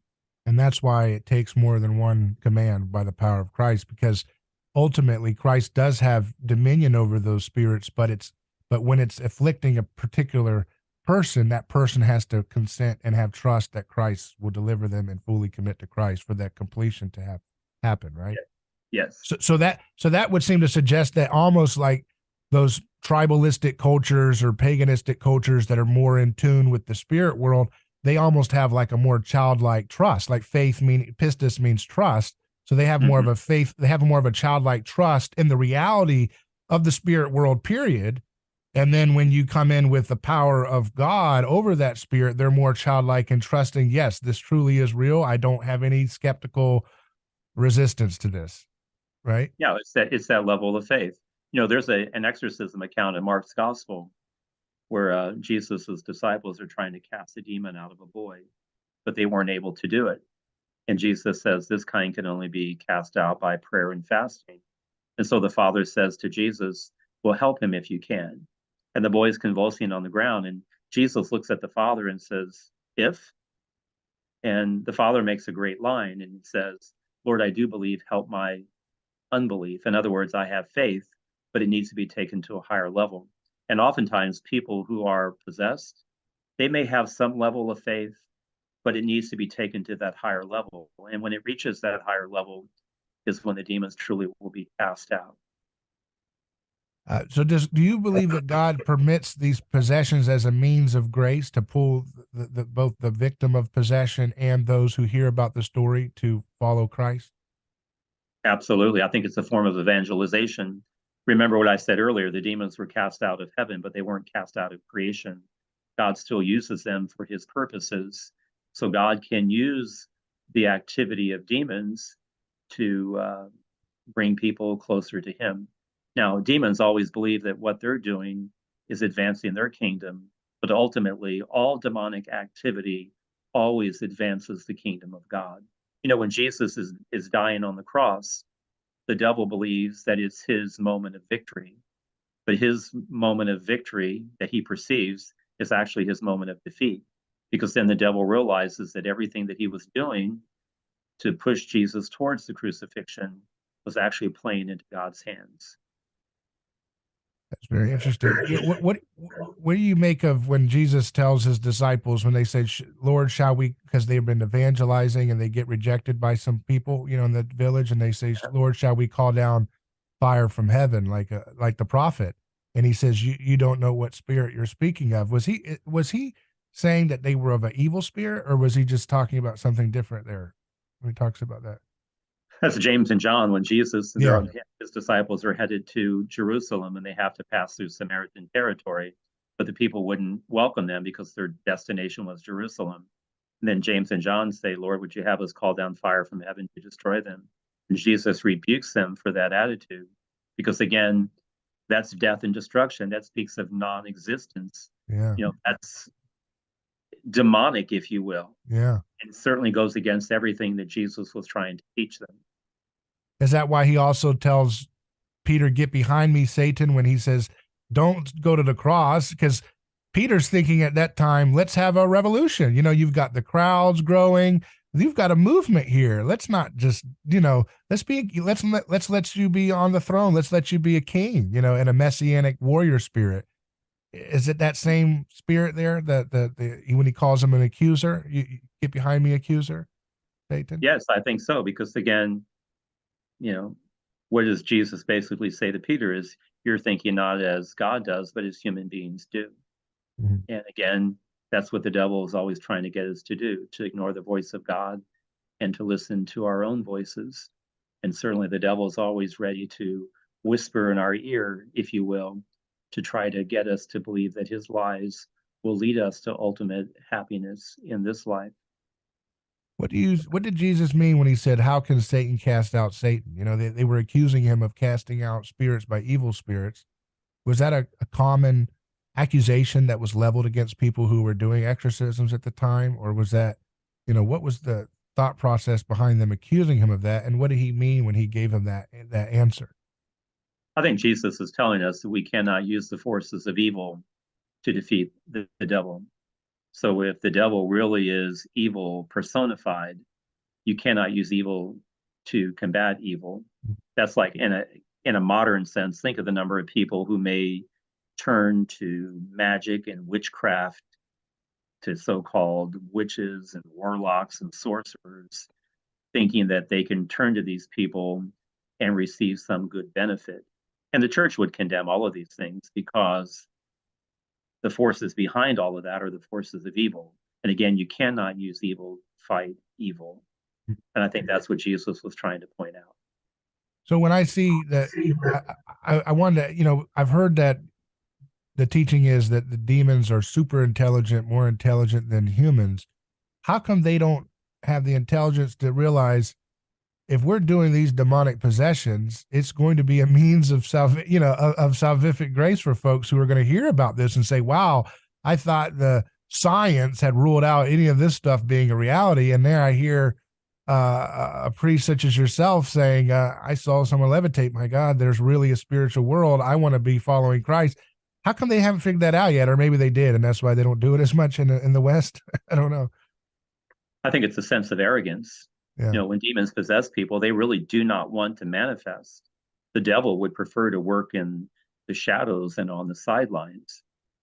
And that's why it takes more than one command by the power of Christ, because ultimately Christ does have dominion over those spirits, but when it's afflicting a particular person, that person has to consent and have trust that Christ will deliver them and fully commit to Christ for that completion to happen, right? Yes. So that would seem to suggest that almost like those tribalistic cultures or paganistic cultures that are more in tune with the spirit world, they almost have like a more childlike trust. Like faith pistis means trust. So they have more of a faith, they have more of a childlike trust in the reality of the spirit world, period. And then when you come in with the power of God over that spirit, they're more childlike and trusting, yes, this truly is real. I don't have any skeptical resistance to this. Right? Yeah, it's that level of faith. There's an exorcism account in Mark's gospel where Jesus's disciples are trying to cast a demon out of a boy, but they weren't able to do it. And Jesus says this kind can only be cast out by prayer and fasting. And so the father says to Jesus, well, help him if you can. And the boy is convulsing on the ground. And Jesus looks at the father and says, if? And the father makes a great line and he says, Lord, I do believe, help my unbelief. In other words, I have faith, but it needs to be taken to a higher level. And oftentimes people who are possessed, they may have some level of faith, but it needs to be taken to that higher level. And when it reaches that higher level is when the demons truly will be cast out. So do you believe that God permits these possessions as a means of grace to pull both the victim of possession and those who hear about the story to follow Christ? Absolutely. I think it's a form of evangelization. Remember what I said earlier, the demons were cast out of heaven, but they weren't cast out of creation. God still uses them for his purposes. So God can use the activity of demons to bring people closer to him. Now, demons always believe that what they're doing is advancing their kingdom, but ultimately, all demonic activity always advances the kingdom of God. When Jesus is dying on the cross, the devil believes that it's his moment of victory, but his moment of victory that he perceives is actually his moment of defeat, because then the devil realizes that everything that he was doing to push Jesus towards the crucifixion was actually playing into God's hands. That's very interesting. What do you make of when Jesus tells his disciples when they say, "Lord, shall we?" Because they've been evangelizing and they get rejected by some people, in the village, and they say, "Lord, shall we call down fire from heaven like the prophet?" And he says, "You don't know what spirit you're speaking of." Was he saying that they were of an evil spirit, or was he just talking about something different there when he talks about that? That's James and John when Jesus and Yeah. his disciples are headed to Jerusalem and they have to pass through Samaritan territory, but the people wouldn't welcome them because their destination was Jerusalem. And then James and John say, Lord, would you have us call down fire from heaven to destroy them? And Jesus rebukes them for that attitude because, again, that's death and destruction. That speaks of non-existence. Yeah. That's demonic, if you will. Yeah. And it certainly goes against everything that Jesus was trying to teach them. Is that why he also tells Peter, "Get behind me, Satan," when he says, "Don't go to the cross"? Because Peter's thinking at that time, let's have a revolution. You've got the crowds growing. You've got a movement here. Let's not just, let's let you be on the throne. Let's let you be a king, in a messianic warrior spirit. Is it that same spirit there that when he calls him an accuser, you get behind me, accuser, Satan? Yes, I think so. Because again, you know, what does Jesus basically say to Peter is, you're thinking not as God does, but as human beings do. Mhm. And again, that's what the devil is always trying to get us to do, to ignore the voice of God and to listen to our own voices. And certainly the devil is always ready to whisper in our ear, if you will, to try to get us to believe that his lies will lead us to ultimate happiness in this life. What did Jesus mean when he said, "How can Satan cast out Satan?" You know, they were accusing him of casting out spirits by evil spirits. Was that a common accusation that was leveled against people who were doing exorcisms at the time, or was that, what was the thought process behind them accusing him of that, and what did he mean when he gave him that answer? I think Jesus is telling us that we cannot use the forces of evil to defeat the devil. So if the devil really is evil personified, you cannot use evil to combat evil. That's like in a modern sense, think of the number of people who may turn to magic and witchcraft, to so-called witches and warlocks and sorcerers, thinking that they can turn to these people and receive some good benefit. And the church would condemn all of these things because the forces behind all of that are the forces of evil. And again, you cannot use evil to fight evil. And I think that's what Jesus was trying to point out. So when I see that, I wanted to, I've heard that the teaching is that the demons are super intelligent, more intelligent than humans. How come they don't have the intelligence to realize if we're doing these demonic possessions, it's going to be a means of of salvific grace for folks who are going to hear about this and say, "Wow, I thought the science had ruled out any of this stuff being a reality," and there I hear a priest such as yourself saying, "I saw someone levitate. My God, there's really a spiritual world. I want to be following Christ." How come they haven't figured that out yet, or maybe they did, and that's why they don't do it as much in the West? I don't know. I think it's a sense of arrogance. Yeah. When demons possess people, they really do not want to manifest. The devil would prefer to work in the shadows and on the sidelines.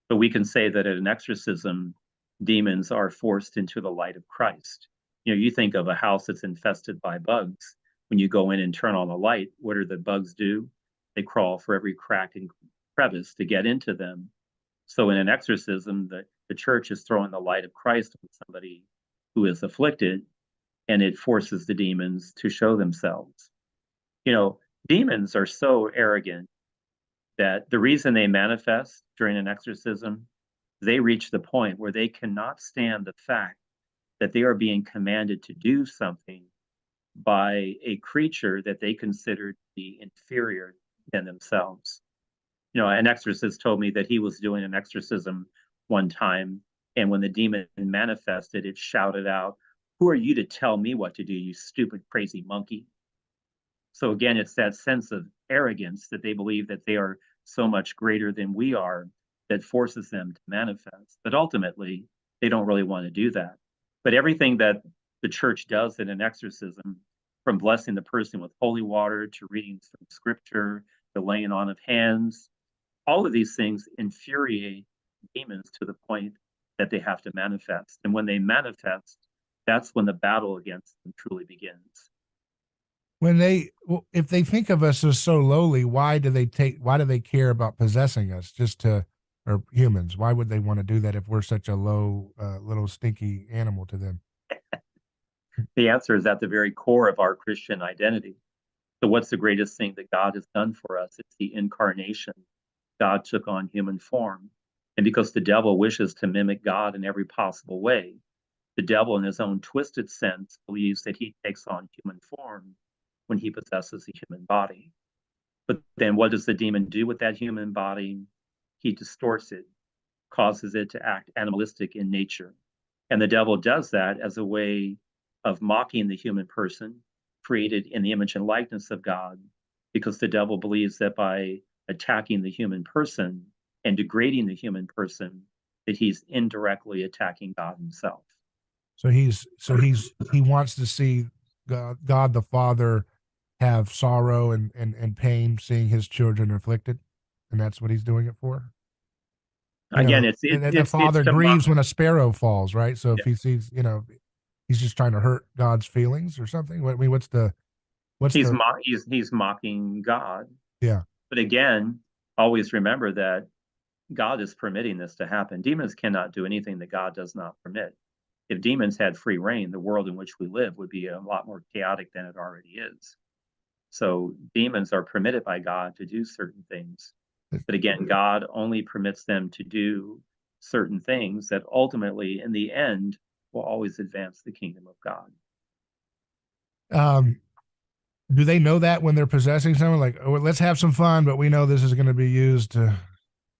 But we can say that at an exorcism, demons are forced into the light of Christ. You think of a house that's infested by bugs. When you go in and turn on the light, what do the bugs do? They crawl for every crack and crevice to get into them. So in an exorcism, the church is throwing the light of Christ on somebody who is afflicted, and it forces the demons to show themselves. Demons are so arrogant that the reason they manifest during an exorcism, they reach the point where they cannot stand the fact that they are being commanded to do something by a creature that they consider to be inferior than themselves. An exorcist told me that he was doing an exorcism one time, and when the demon manifested, it shouted out, "Who are you to tell me what to do, you stupid, crazy monkey?" So again, it's that sense of arrogance that they believe that they are so much greater than we are that forces them to manifest. But ultimately, they don't really want to do that. But everything that the church does in an exorcism, from blessing the person with holy water to reading from scripture, the laying on of hands, all of these things infuriate demons to the point that they have to manifest. And when they manifest, that's when the battle against them truly begins. If they think of us as so lowly, why do they care about possessing us or humans? Why would they want to do that if we're such a low, little stinky animal to them? The answer is at the very core of our Christian identity. So what's the greatest thing that God has done for us? It's the incarnation. God took on human form. And because the devil wishes to mimic God in every possible way, the devil, in his own twisted sense, believes that he takes on human form when he possesses a human body. But then what does the demon do with that human body? He distorts it, causes it to act animalistic in nature. And the devil does that as a way of mocking the human person created in the image and likeness of God, because the devil believes that by attacking the human person and degrading the human person, that he's indirectly attacking God himself. So he wants to see God the Father have sorrow and pain seeing his children afflicted, and that's what he's doing it for. Again, it's the Father grieves when a sparrow falls, right? So if yeah. he sees, he's just trying to hurt God's feelings or something. What's the What's the He's mocking God. yeah. But again, always remember that God is permitting this to happen. Demons cannot do anything that God does not permit. If demons had free reign, the world in which we live would be a lot more chaotic than it already is. So demons are permitted by God to do certain things. But again, God only permits them to do certain things that ultimately, in the end, will always advance the kingdom of God. Do they know that when they're possessing someone? Like, oh, let's have some fun, but we know this is going to be used to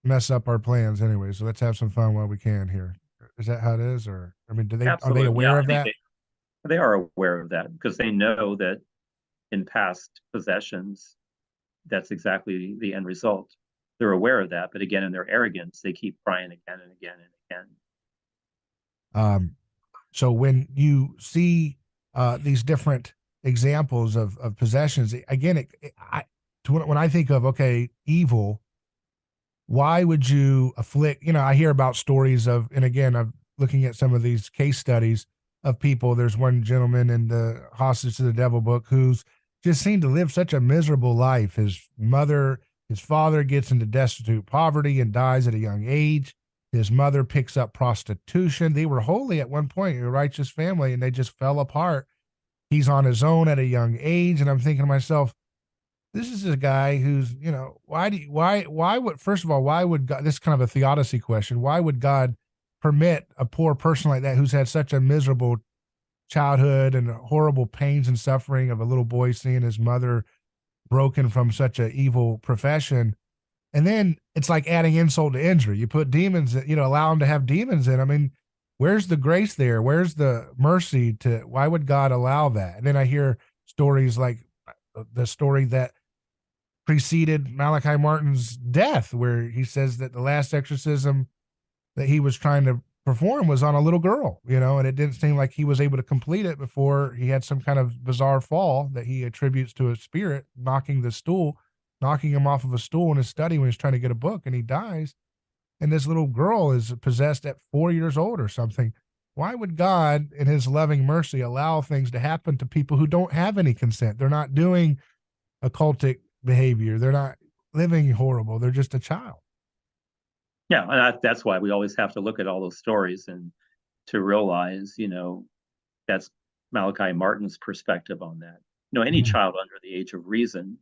mess up our plans anyway. So let's have some fun while we can here. Is that how it is? Or, I mean, are they Absolutely. Yeah, aware I of think that? they are aware of that because they know that in past possessions, that's exactly the end result. They're aware of that, but again, in their arrogance, they keep trying again and again and again. So when you see these different examples of possessions, again, when I think of, okay, evil, why would you afflict? You know, I hear about stories of, and again, I'm looking at some of these case studies of people. There's one gentleman in the Hostage to the Devil book who's just seemed to live such a miserable life. His father gets into destitute poverty and dies at a young age. His mother picks up prostitution. They were holy at one point, a righteous family, and they just fell apart. He's on his own at a young age. And I'm thinking to myself, this is a guy who's, why would, first of all, why would God, this is kind of a theodicy question. Why would God permit a poor person like that who's had such a miserable childhood and horrible pains and suffering of a little boy seeing his mother broken from such an evil profession? And then it's like adding insult to injury. You put demons, allow them to have demons in. I mean, where's the grace there? Where's the mercy why would God allow that? And then I hear stories like the story that preceded Malachi Martin's death, where he says that the last exorcism that he was trying to perform was on a little girl, and it didn't seem like he was able to complete it before he had some kind of bizarre fall that he attributes to a spirit knocking him off of a stool in his study when he's trying to get a book, and he dies. And this little girl is possessed at 4 years old or something. Why would God, in his loving mercy, allow things to happen to people who don't have any consent? They're not doing occultic behavior. They're not living horrible. They're just a child. Yeah, and that's why we always have to look at all those stories and to realize, that's Malachi Martin's perspective on that. Any child under the age of reason,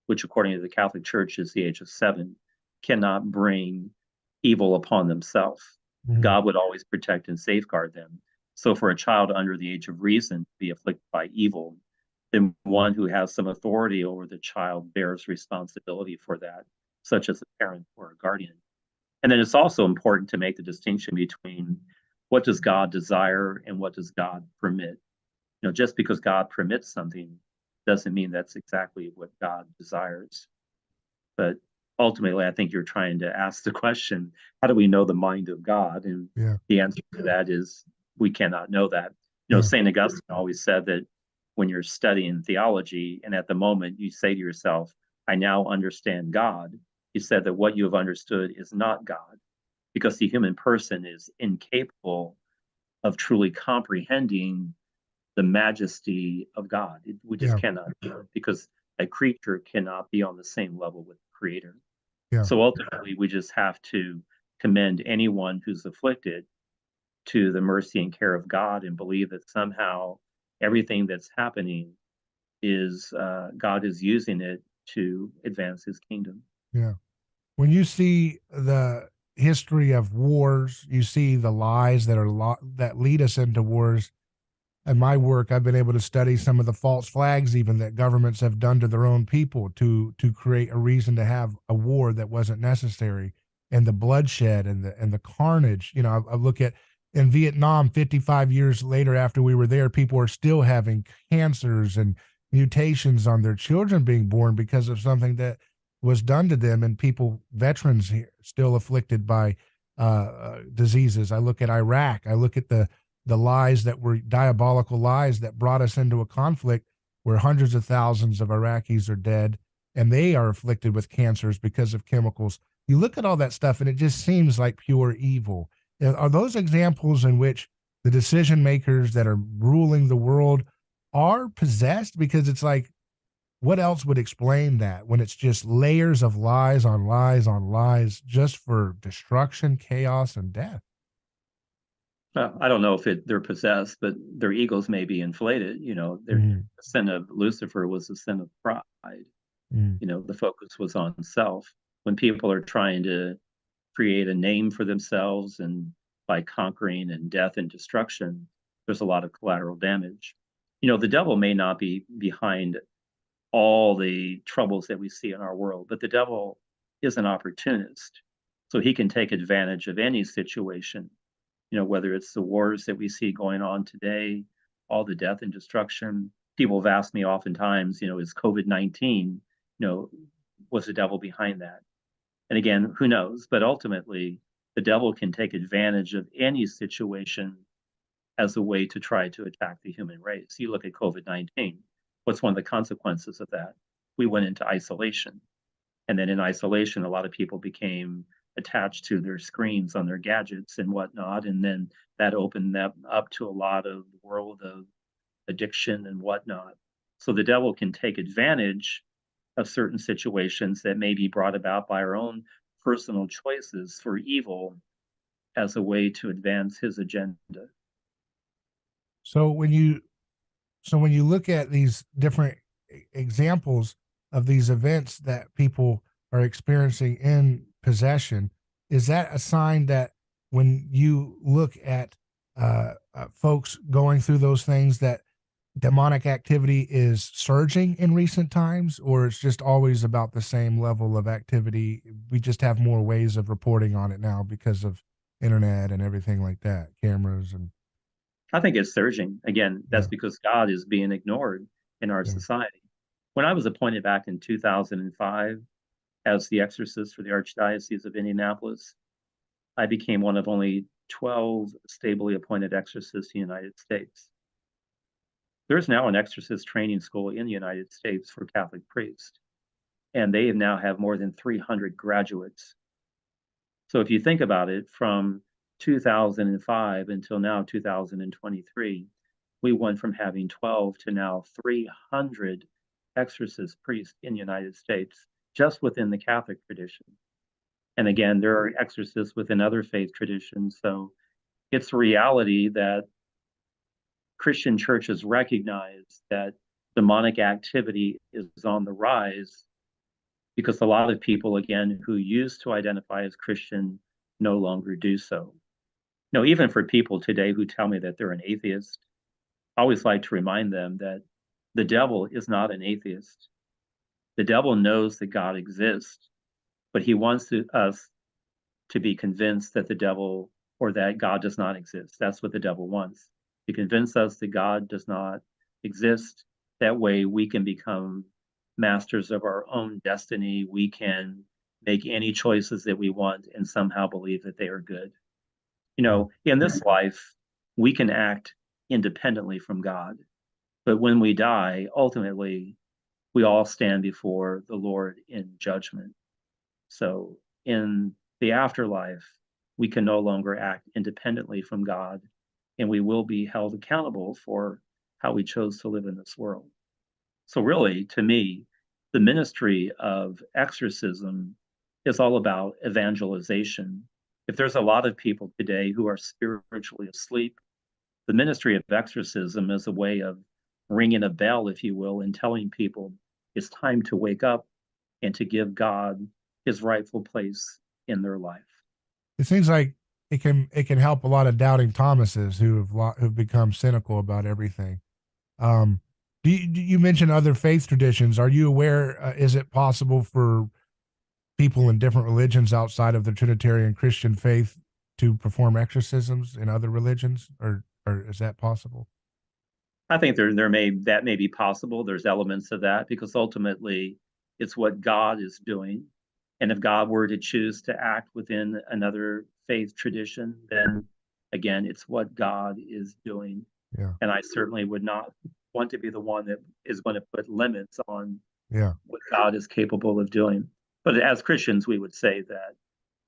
which according to the Catholic Church is the age of 7, cannot bring evil upon themselves. God would always protect and safeguard them. So for a child under the age of reason to be afflicted by evil, then one who has some authority over the child bears responsibility for that, such as a parent or a guardian. And then it's also important to make the distinction between what does God desire and what does God permit. Just because God permits something doesn't mean that's exactly what God desires. But ultimately, I think you're trying to ask the question, how do we know the mind of God? And the answer to that is we cannot know that. St. Augustine always said that when you're studying theology and at the moment you say to yourself, I now understand God, he said that what you have understood is not God, because the human person is incapable of truly comprehending the majesty of God. We just cannot do it, because a creature cannot be on the same level with the creator. So ultimately, we just have to commend anyone who's afflicted to the mercy and care of God and believe that somehow everything that's happening is God is using it to advance his kingdom. Yeah. When you see the history of wars, you see the lies that lead us into wars. In my work, I've been able to study some of the false flags even that governments have done to their own people to create a reason to have a war that wasn't necessary, and the bloodshed and the carnage. I look at in Vietnam 55 years later after we were there, people are still having cancers and mutations on their children being born because of something that was done to them, and veterans here still afflicted by diseases. I look at Iraq. I look at the lies that were diabolical lies that brought us into a conflict where hundreds of thousands of Iraqis are dead and they are afflicted with cancers because of chemicals. You look at all that stuff and it just seems like pure evil. Are those examples in which the decision makers that are ruling the world are possessed? Because it's like what else would explain that when it's just layers of lies on lies on lies just for destruction, chaos, and death? I don't know if they're possessed, but their egos may be inflated. The Mm-hmm. sin of Lucifer was the sin of pride. Mm-hmm. The focus was on self. When people are trying to create a name for themselves and by conquering and death and destruction, there's a lot of collateral damage. The devil may not be behind all the troubles that we see in our world, but the devil is an opportunist. So he can take advantage of any situation, whether it's the wars that we see going on today, all the death and destruction. People have asked me oftentimes, is COVID-19, was the devil behind that? And again, who knows? But ultimately, the devil can take advantage of any situation as a way to try to attack the human race. You look at COVID-19. What's one of the consequences of that? We went into isolation. And then in isolation, a lot of people became attached to their screens on their gadgets and whatnot. And then that opened them up to a lot of the world of addiction and whatnot. So the devil can take advantage of certain situations that may be brought about by our own personal choices for evil as a way to advance his agenda. So when you look at these different examples of these events that people are experiencing in possession, is that a sign that when you look at folks going through those things that demonic activity is surging in recent times, or it's just always about the same level of activity? We just have more ways of reporting on it now because of internet and everything like that, cameras and I think it's surging. Again, yeah, that's because God is being ignored in our yeah. society. When I was appointed back in 2005 as the exorcist for the Archdiocese of Indianapolis, I became one of only 12 stably appointed exorcists in the United States. There's now an exorcist training school in the United States for Catholic priests, and they now have more than 300 graduates. So if you think about it, from 2005 until now 2023, we went from having 12 to now 300 exorcist priests in the United States, just within the Catholic tradition. And again, there are exorcists within other faith traditions. So it's a reality that Christian churches recognize that demonic activity is on the rise because a lot of people, again, who used to identify as Christian no longer do so. Even for people today who tell me that they're an atheist, I always like to remind them that the devil is not an atheist. The devil knows that God exists, but he wants us to be convinced that the devil or that God does not exist. That's what the devil wants, to convince us that God does not exist. That way we can become masters of our own destiny. We can make any choices that we want and somehow believe that they are good. In this life, we can act independently from God. But when we die, ultimately, we all stand before the Lord in judgment. So in the afterlife, we can no longer act independently from God, and we will be held accountable for how we chose to live in this world. So, really, to me, the ministry of exorcism is all about evangelization. If there's a lot of people today who are spiritually asleep, the ministry of exorcism is a way of ringing a bell, if you will, and telling people it's time to wake up and to give God his rightful place in their life. It seems like it can help a lot of doubting Thomases who've become cynical about everything. Um, you mentioned other faith traditions? Are you aware? Is it possible for people in different religions outside of the Trinitarian Christian faith to perform exorcisms in other religions, or is that possible? I think that may be possible. There's elements of that because ultimately it's what God is doing. And if God were to choose to act within another faith tradition, then again, it's what God is doing. Yeah, And I certainly would not want to be the one that is going to put limits on yeah. what God is capable of doing. But as Christians, we would say that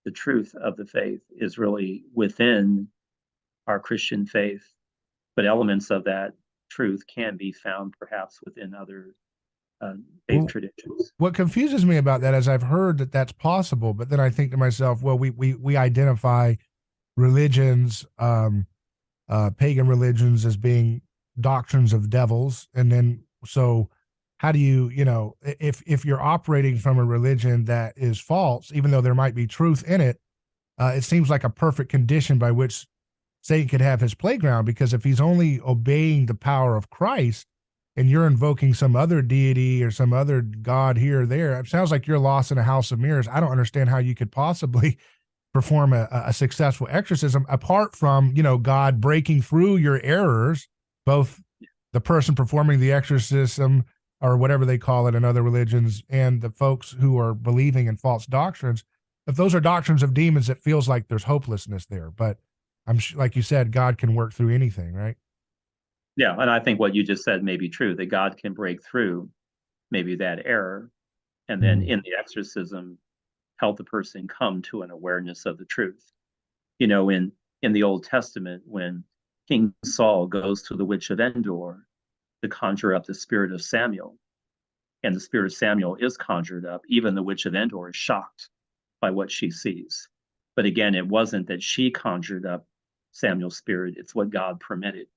the truth of the faith is really within our Christian faith, but elements of that truth can be found perhaps within other faith Well, traditions. what confuses me about that is I've heard that that's possible, but then I think to myself, well, we identify religions, pagan religions, as being doctrines of devils, and then so how do you, if you're operating from a religion that is false, even though there might be truth in it, it seems like a perfect condition by which Satan could have his playground, because if he's only obeying the power of Christ and you're invoking some other deity or some other god here or there, it sounds like you're lost in a house of mirrors. I don't understand how you could possibly perform a successful exorcism apart from, God breaking through your errors, both the person performing the exorcism or whatever they call it in other religions and the folks who are believing in false doctrines. If those are doctrines of demons, it feels like there's hopelessness there. But like you said, God can work through anything, right? Yeah, and I think what you just said may be true, that God can break through maybe that error, and then Mm. in the exorcism, help the person come to an awareness of the truth. In the Old Testament, when King Saul goes to the witch of Endor to conjure up the spirit of Samuel, and the spirit of Samuel is conjured up, even the witch of Endor is shocked by what she sees. But again, it wasn't that she conjured up Samuel's spirit, it's what God permitted.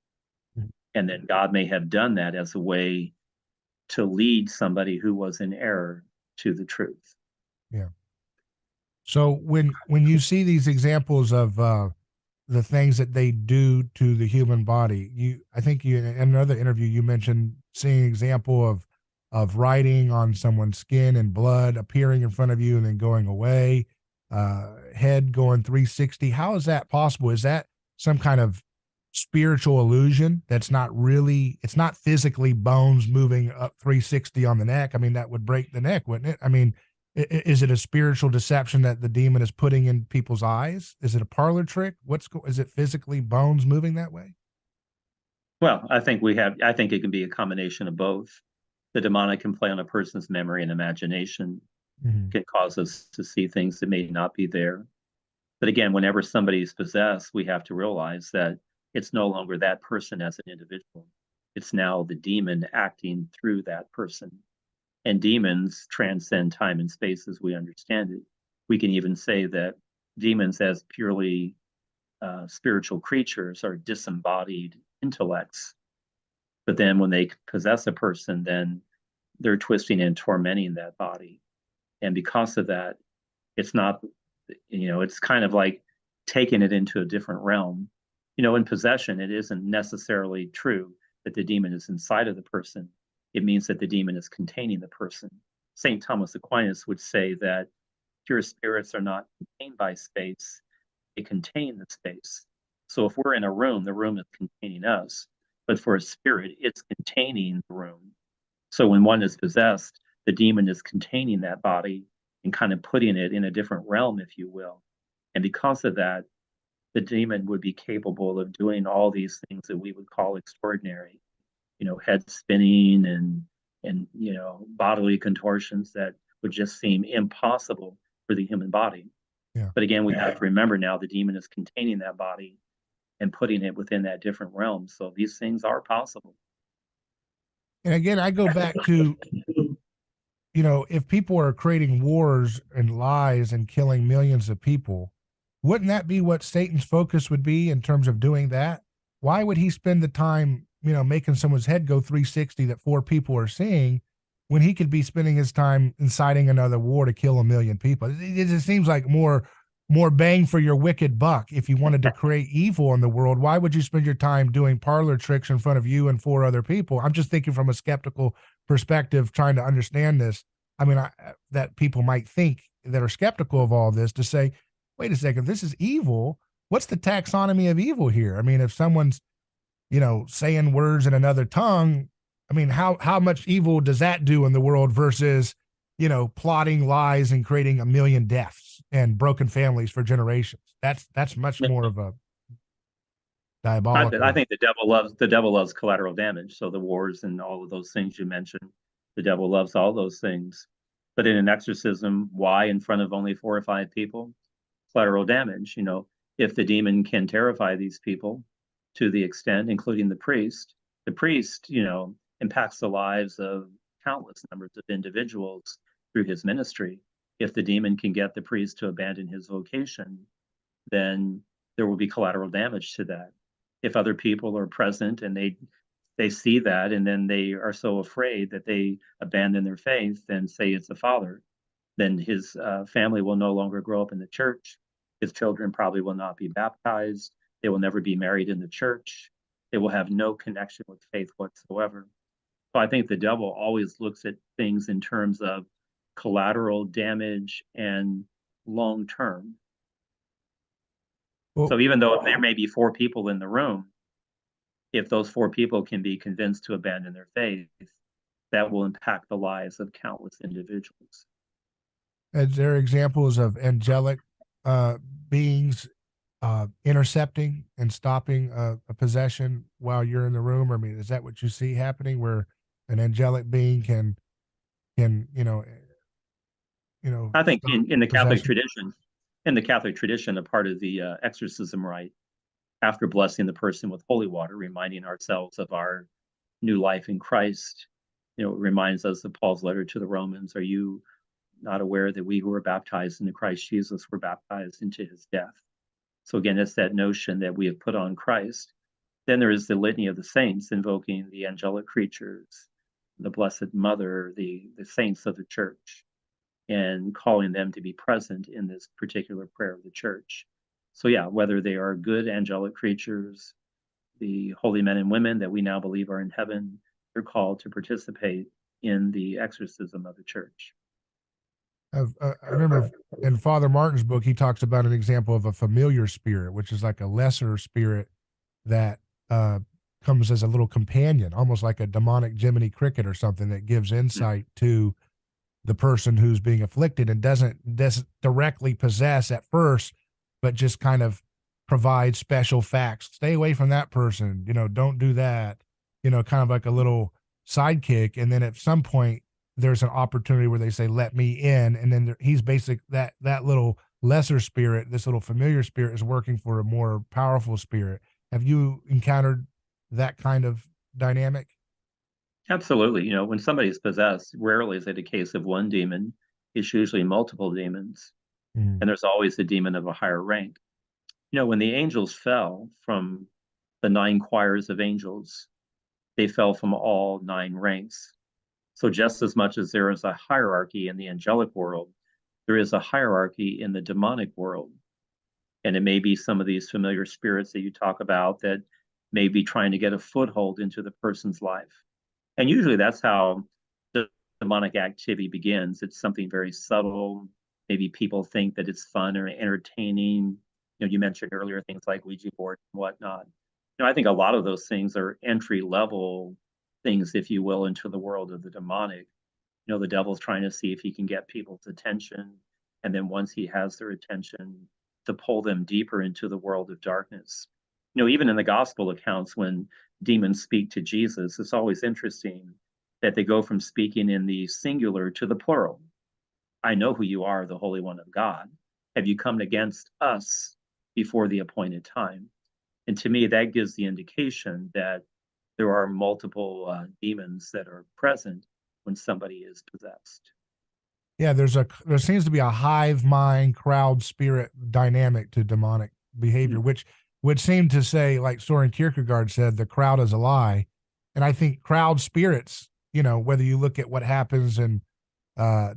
And then God may have done that as a way to lead somebody who was in error to the truth. Yeah. So when you see these examples of the things that they do to the human body, I think you in another interview you mentioned seeing an example of writing on someone's skin and blood appearing in front of you and then going away, head going 360. How is that possible? Is that some kind of spiritual illusion that's not really, it's not physically bones moving up 360 on the neck? I mean, that would break the neck, wouldn't it? I mean, is it a spiritual deception that the demon is putting in people's eyes? Is it a parlor trick? Is it physically bones moving that way? Well, I think it can be a combination of both. The demonic can play on a person's memory and imagination, Mm-hmm. can cause us to see things that may not be there. But again, whenever somebody's possessed, we have to realize that it's no longer that person as an individual. It's now the demon acting through that person. And demons transcend time and space as we understand it. We can even say that demons, as purely spiritual creatures, are disembodied intellects. But then when they possess a person, then they're twisting and tormenting that body. And because of that, it's not, it's kind of like taking it into a different realm. In possession, it isn't necessarily true that the demon is inside of the person. It means that the demon is containing the person. St. Thomas Aquinas would say that pure spirits are not contained by space, they contain the space. So if we're in a room, the room is containing us. But for a spirit, it's containing the room. So when one is possessed, the demon is containing that body and kind of putting it in a different realm, if you will. And because of that, the demon would be capable of doing all these things that we would call extraordinary, head spinning and bodily contortions that would just seem impossible for the human body. Yeah. But again, we have to remember now the demon is containing that body and putting it within that different realm. So these things are possible. And again, I go back to, if people are creating wars and lies and killing millions of people, wouldn't that be what Satan's focus would be in terms of doing that? Why would he spend the time, making someone's head go 360 that 4 people are seeing when he could be spending his time inciting another war to kill a million people? It just seems like more bang for your wicked buck. If you wanted to create evil in the world, why would you spend your time doing parlor tricks in front of you and 4 other people? I'm just thinking from a skeptical perspective, trying to understand this. I mean, that people might think that are skeptical of all this to say, wait a second, this is evil. What's the taxonomy of evil here? I mean, if someone's, saying words in another tongue, I mean, how much evil does that do in the world versus, plotting lies and creating a million deaths and broken families for generations? That's much more of a diabolical. I think the devil loves collateral damage. So the wars and all of those things you mentioned, the devil loves all those things. But in an exorcism, why in front of only 4 or 5 people? Collateral damage. If the demon can terrify these people to the extent, including the priest, impacts the lives of countless numbers of individuals through his ministry. If the demon can get the priest to abandon his vocation, then there will be collateral damage to that. If other people are present and they see that, and then they are so afraid that they abandon their faith and say it's the father, then his family will no longer grow up in the church. His children probably will not be baptized. They will never be married in the church. They will have no connection with faith whatsoever. So I think the devil always looks at things in terms of collateral damage and long term. Well, So even though there may be 4 people in the room, if those 4 people can be convinced to abandon their faith, that will impact the lives of countless individuals. is there examples of angelic uh, beings intercepting and stopping a possession while you're in the room? I mean, is that what you see happening, where an angelic being can I think stop in the Catholic possession? tradition, a part of the exorcism rite, after blessing the person with holy water, reminding ourselves of our new life in Christ, it reminds us of Paul's letter to the Romans. Are you not aware that we who were baptized into Christ Jesus were baptized into his death? So again, it's that notion that we have put on Christ. Then there is the litany of the saints, invoking the angelic creatures, the Blessed Mother, the saints of the church, and calling them to be present in this particular prayer of the church. So yeah, whether they are good angelic creatures, the holy men and women that we now believe are in heaven, they're called to participate in the exorcism of the church. I remember in Father Martin's book, he talks about an example of a familiar spirit, which is like a lesser spirit that uh, comes as a little companion, almost like a demonic Jiminy Cricket or something, that gives insight to the person who's being afflicted and doesn't directly possess at first, but just kind of provide special facts. Stay away from that person. Don't do that. Kind of like a little sidekick. And then at some point, there's an opportunity where they say, "Let me in," and then he's that little lesser spirit, this little familiar spirit, is working for a more powerful spirit. Have you encountered that kind of dynamic? Absolutely. When somebody is possessed, rarely is it a case of one demon. It's usually multiple demons. Mm-hmm. And there's always a demon of a higher rank. When the angels fell from the 9 choirs of angels, they fell from all 9 ranks. So just as much as there is a hierarchy in the angelic world, there is a hierarchy in the demonic world. And it may be some of these familiar spirits that you talk about that may be trying to get a foothold into the person's life. And usually that's how the demonic activity begins. It's something very subtle. Maybe people think that it's fun or entertaining. You mentioned earlier things like Ouija board and whatnot. I think a lot of those things are entry level things, if you will, into the world of the demonic. The devil's trying to see if he can get people's attention. And then once he has their attention, to pull them deeper into the world of darkness. Even in the gospel accounts, when demons speak to Jesus, it's always interesting that they go from speaking in the singular to the plural. I know who you are, the Holy One of God. Have you come against us before the appointed time? And to me, that gives the indication that there are multiple demons that are present when somebody is possessed. Yeah, there seems to be a hive mind crowd spirit dynamic to demonic behavior, which would seem to say, like Soren Kierkegaard said, the crowd is a lie. And I think crowd spirits, whether you look at what happens in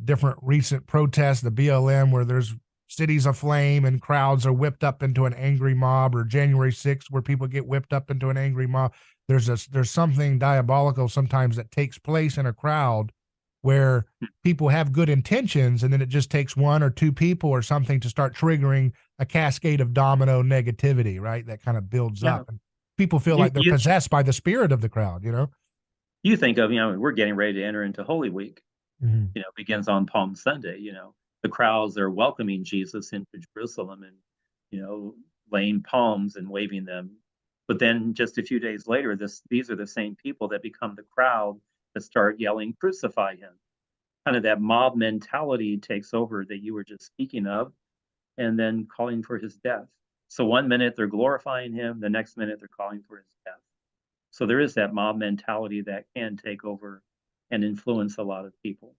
different recent protests, the BLM, where there's cities aflame and crowds are whipped up into an angry mob, or January 6th, where people get whipped up into an angry mob. There's something diabolical sometimes that takes place in a crowd where people have good intentions, and then it just takes 1 or 2 people or something to start triggering a cascade of domino negativity, right? That kind of builds Yeah. up, and people feel You, like they're you, possessed by the spirit of the crowd. you think of, we're getting ready to enter into Holy Week. Mm-hmm. Begins on Palm Sunday. The crowds are welcoming Jesus into Jerusalem and, laying palms and waving them. But then just a few days later, these are the same people that become the crowd that start yelling, "Crucify him." Kind of that mob mentality takes over that you were just speaking of, and then calling for his death. So one minute they're glorifying him, the next minute they're calling for his death. So there is that mob mentality that can take over and influence a lot of people.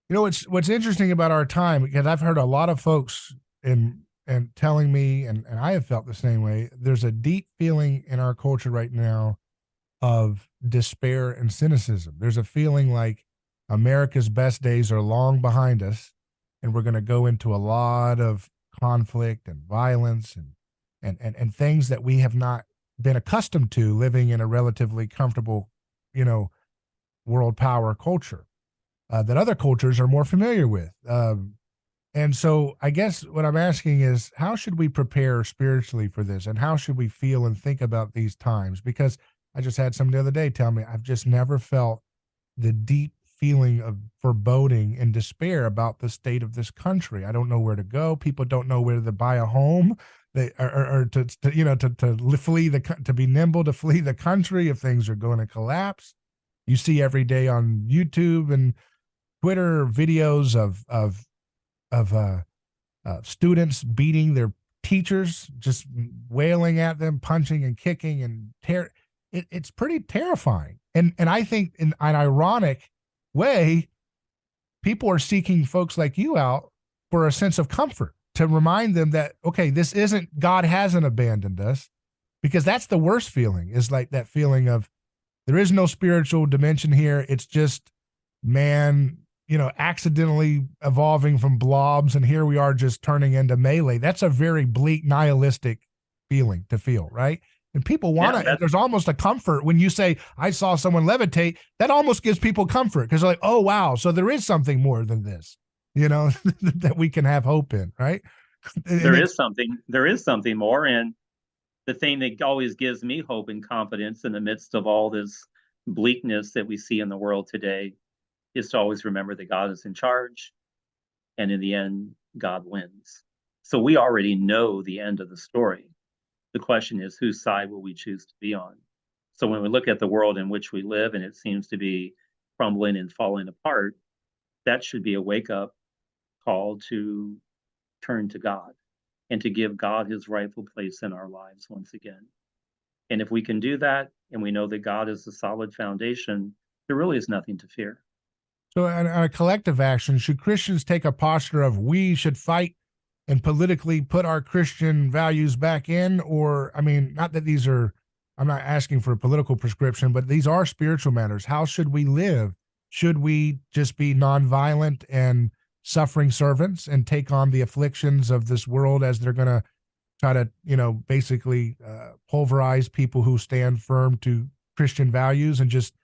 You know, what's interesting about our time, because I've heard a lot of folks and telling me, and I have felt the same way. There's a deep feeling in our culture right now of despair and cynicism. There's a feeling like America's best days are long behind us, and we're going to go into a lot of conflict and violence and things that we have not been accustomed to living in a relatively comfortable, you know, world power culture that other cultures are more familiar with. And so I guess what I'm asking is, how should we prepare spiritually for this? And how should we feel and think about these times? Because I just had someone the other day tell me, I've just never felt the deep feeling of foreboding and despair about the state of this country. I don't know where to go. People don't know where to buy a home. They or to you know to flee to be nimble to flee the country if things are going to collapse. You see every day on YouTube and Twitter videos of students beating their teachers, just wailing at them, punching and kicking and it's pretty terrifying. And I think in an ironic way, people are seeking folks like you out for a sense of comfort, to remind them that, okay, this isn't, God hasn't abandoned us, because that's the worst feeling, is like that feeling of there is no spiritual dimension here. It's just man, accidentally evolving from blobs, and here we are just turning into melee. That's a very bleak, nihilistic feeling to feel, right? And people want to, there's almost a comfort when you say, I saw someone levitate. That almost gives people comfort, because they're like, oh, wow. So there is something more than this, that we can have hope in, right? There is something more. And the thing that always gives me hope and confidence in the midst of all this bleakness that we see in the world today is to always remember that God is in charge. And in the end, God wins. So we already know the end of the story. The question is, whose side will we choose to be on? So when we look at the world in which we live and it seems to be crumbling and falling apart, that should be a wake-up call to turn to God and to give God his rightful place in our lives once again. And if we can do that, and we know that God is the solid foundation, there really is nothing to fear. So on a collective action, should Christians take a posture of we should fight and politically put our Christian values back in? Or, I mean, not that these are, I'm not asking for a political prescription, but these are spiritual matters. How should we live? Should we just be nonviolent and suffering servants and take on the afflictions of this world as they're going to try to, basically pulverize people who stand firm to Christian values, and just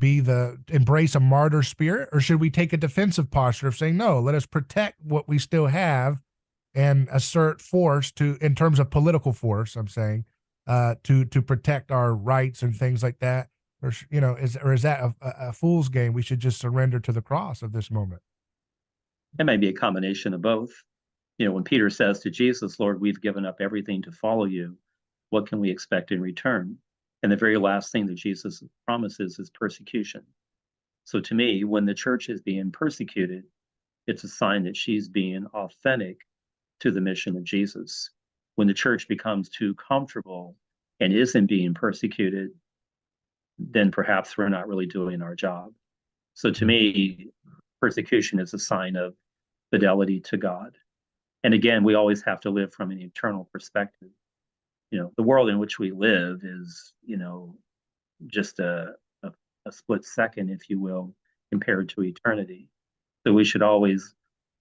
embrace a martyr spirit? Or should we take a defensive posture of saying, no, let us protect what we still have and assert force in terms of political force, I'm saying, to protect our rights and things like that? Or, is that a fool's game? We should just surrender to the cross of this moment. It may be a combination of both. When Peter says to Jesus, Lord, we've given up everything to follow you, what can we expect in return? And the very last thing that Jesus promises is persecution. So to me, when the church is being persecuted, it's a sign that she's being authentic to the mission of Jesus. When the church becomes too comfortable and isn't being persecuted, then perhaps we're not really doing our job. So to me, persecution is a sign of fidelity to God. And again, we always have to live from an eternal perspective. The world in which we live is, just a split second, if you will, compared to eternity. So we should always,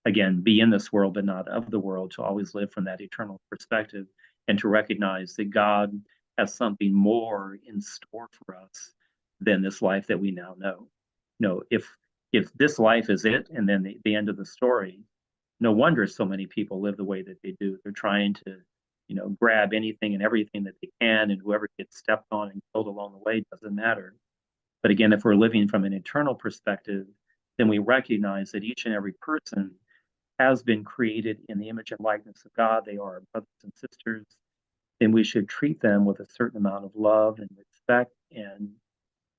again, be in this world, but not of the world, to always live from that eternal perspective, and to recognize that God has something more in store for us than this life that we now know. If this life is it, and then the end of the story, no wonder so many people live the way that they do. They're trying to, grab anything and everything that they can, and whoever gets stepped on and killed along the way doesn't matter. But again, if we're living from an eternal perspective, then we recognize that each and every person has been created in the image and likeness of God. They are our brothers and sisters, and we should treat them with a certain amount of love and respect and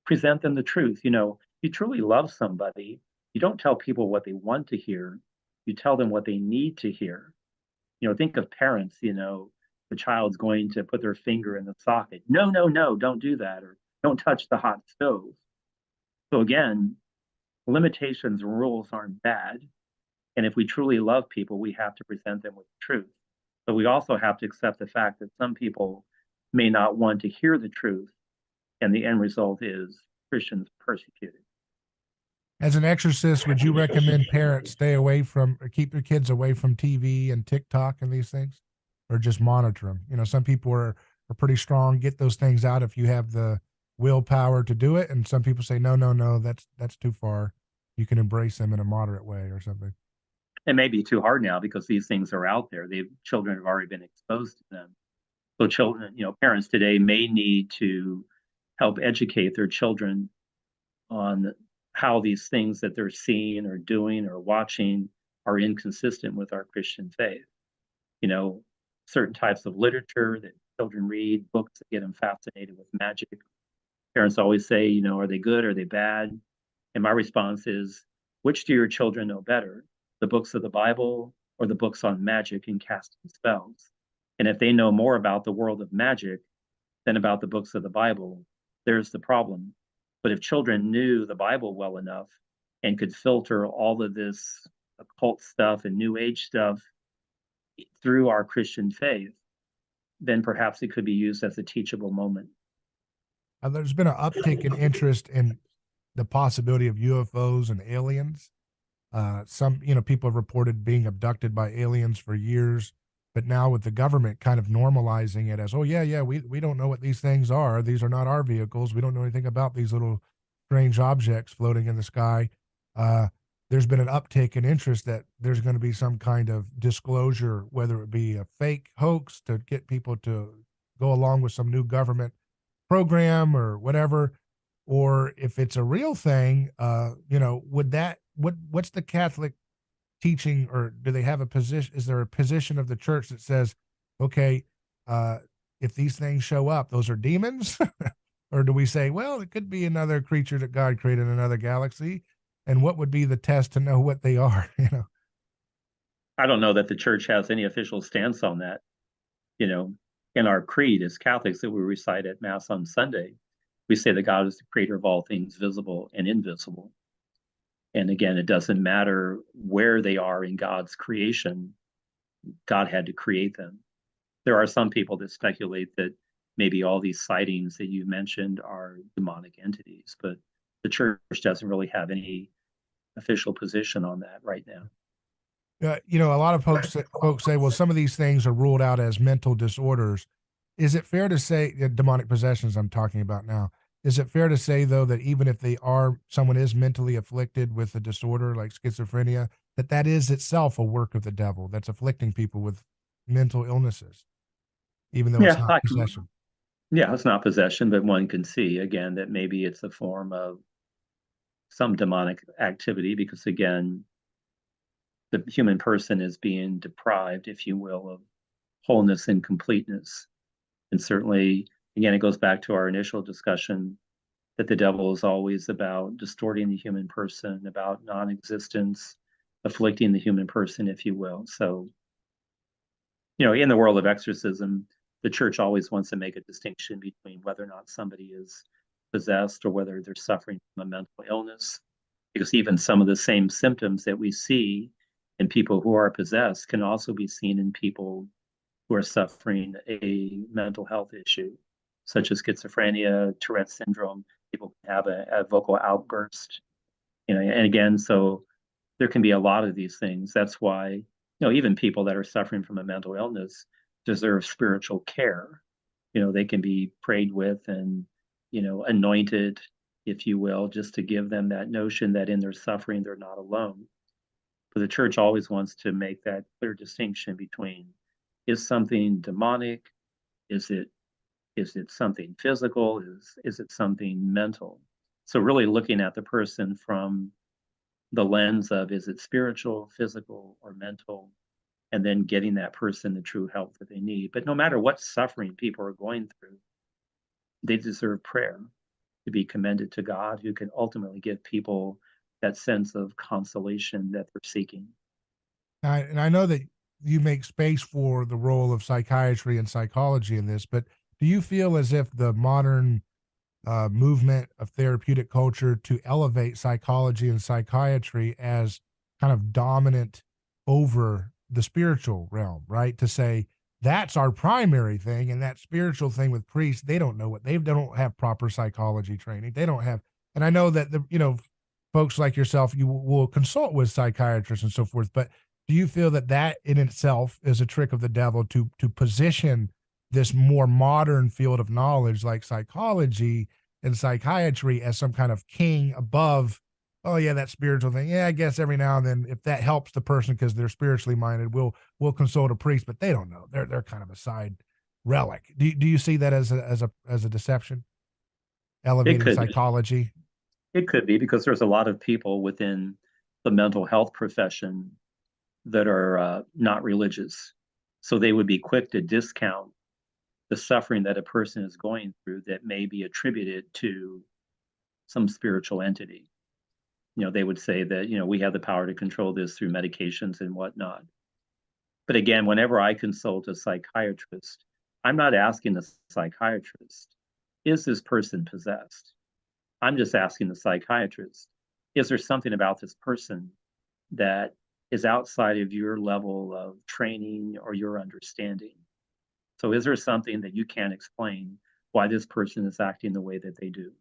present them the truth. If you truly love somebody, you don't tell people what they want to hear. You tell them what they need to hear. Think of parents, the child's going to put their finger in the socket. No, don't do that. Or don't touch the hot stove. So again, limitations and rules aren't bad. And if we truly love people, we have to present them with the truth. But we also have to accept the fact that some people may not want to hear the truth, and the end result is Christians persecuted. As an exorcist, would you recommend parents stay away from or keep their kids away from TV and TikTok and these things, or just monitor them? You know, some people are pretty strong. Get those things out if you have the willpower to do it, and some people say no, no, no, that's too far. You can embrace them in a moderate way or something. It may be too hard now because these things are out there. Children have already been exposed to them. So children, parents today may need to help educate their children on how these things that they're seeing or doing or watching are inconsistent with our Christian faith. Certain types of literature that children read, books that get them fascinated with magic. Parents always say, are they good? Are they bad? And my response is, which do your children know better? The books of the Bible or the books on magic and casting spells? And if they know more about the world of magic than about the books of the Bible, there's the problem. But if children knew the Bible well enough and could filter all of this occult stuff and New Age stuff through our Christian faith, then perhaps it could be used as a teachable moment. There's been an uptick in interest in the possibility of UFOs and aliens. Some, people have reported being abducted by aliens for years, but now with the government kind of normalizing it as, oh yeah, we don't know what these things are. These are not our vehicles. We don't know anything about these little strange objects floating in the sky. There's been an uptick in interest that there's going to be some kind of disclosure, whether it be a fake hoax to get people to go along with some new government program or whatever, or if it's a real thing, what's the Catholic teaching, or do they have a position? Is there a position of the church that says, okay, if these things show up, those are demons? Or do we say, well, it could be another creature that God created in another galaxy? And what would be the test to know what they are? I don't know that the church has any official stance on that. In our creed as Catholics that we recite at Mass on Sunday, we say that God is the creator of all things visible and invisible. And again, it doesn't matter where they are in God's creation, God had to create them. There are some people that speculate that maybe all these sightings that you mentioned are demonic entities, but the church doesn't really have any official position on that right now. A lot of folks say, well, some of these things are ruled out as mental disorders. Is it fair to say, demonic possessions I'm talking about now, is it fair to say, though, that even if someone is mentally afflicted with a disorder like schizophrenia, that is itself a work of the devil that's afflicting people with mental illnesses, even though it's not possession? Yeah, it's not possession, but one can see, again, that maybe it's a form of some demonic activity because, again, the human person is being deprived, if you will, of wholeness and completeness. And certainly, again, it goes back to our initial discussion that the devil is always about distorting the human person, about non-existence, afflicting the human person, if you will. So, in the world of exorcism, the church always wants to make a distinction between whether or not somebody is possessed or whether they're suffering from a mental illness, because even some of the same symptoms that we see in people who are possessed can also be seen in people who are suffering a mental health issue, such as schizophrenia, Tourette syndrome. People can have a vocal outburst, and again, so there can be a lot of these things. That's why, even people that are suffering from a mental illness deserve spiritual care. They can be prayed with and, anointed, if you will, just to give them that notion that in their suffering, they're not alone. But the church always wants to make that clear distinction between, is something demonic? Is it something physical? Is it something mental? So really looking at the person from the lens of, is it spiritual, physical, or mental? And then getting that person the true help that they need. But no matter what suffering people are going through, they deserve prayer to be commended to God, who can ultimately give people that sense of consolation that they're seeking. And I know that you make space for the role of psychiatry and psychology in this, but do you feel as if the modern movement of therapeutic culture to elevate psychology and psychiatry as kind of dominant over the spiritual realm, right? To say that's our primary thing, and that spiritual thing with priests, they don't know what they don't have proper psychology training. They don't have, and I know that the folks like yourself, you will consult with psychiatrists and so forth, but do you feel that that in itself is a trick of the devil to position this more modern field of knowledge like psychology and psychiatry as some kind of king above, oh yeah, that spiritual thing, yeah, I guess every now and then if that helps the person because they're spiritually minded, we'll consult a priest, but they don't know, they're kind of a side relic. Do you see that as a deception, It elevating could psychology? it could be because there's a lot of people within the mental health profession that are not religious, so they would be quick to discount the suffering that a person is going through that may be attributed to some spiritual entity. They would say that, we have the power to control this through medications and whatnot. But again, whenever I consult a psychiatrist, I'm not asking the psychiatrist, is this person possessed? I'm just asking the psychiatrist, is there something about this person that is outside of your level of training or your understanding? So is there something that you can't explain why this person is acting the way that they do?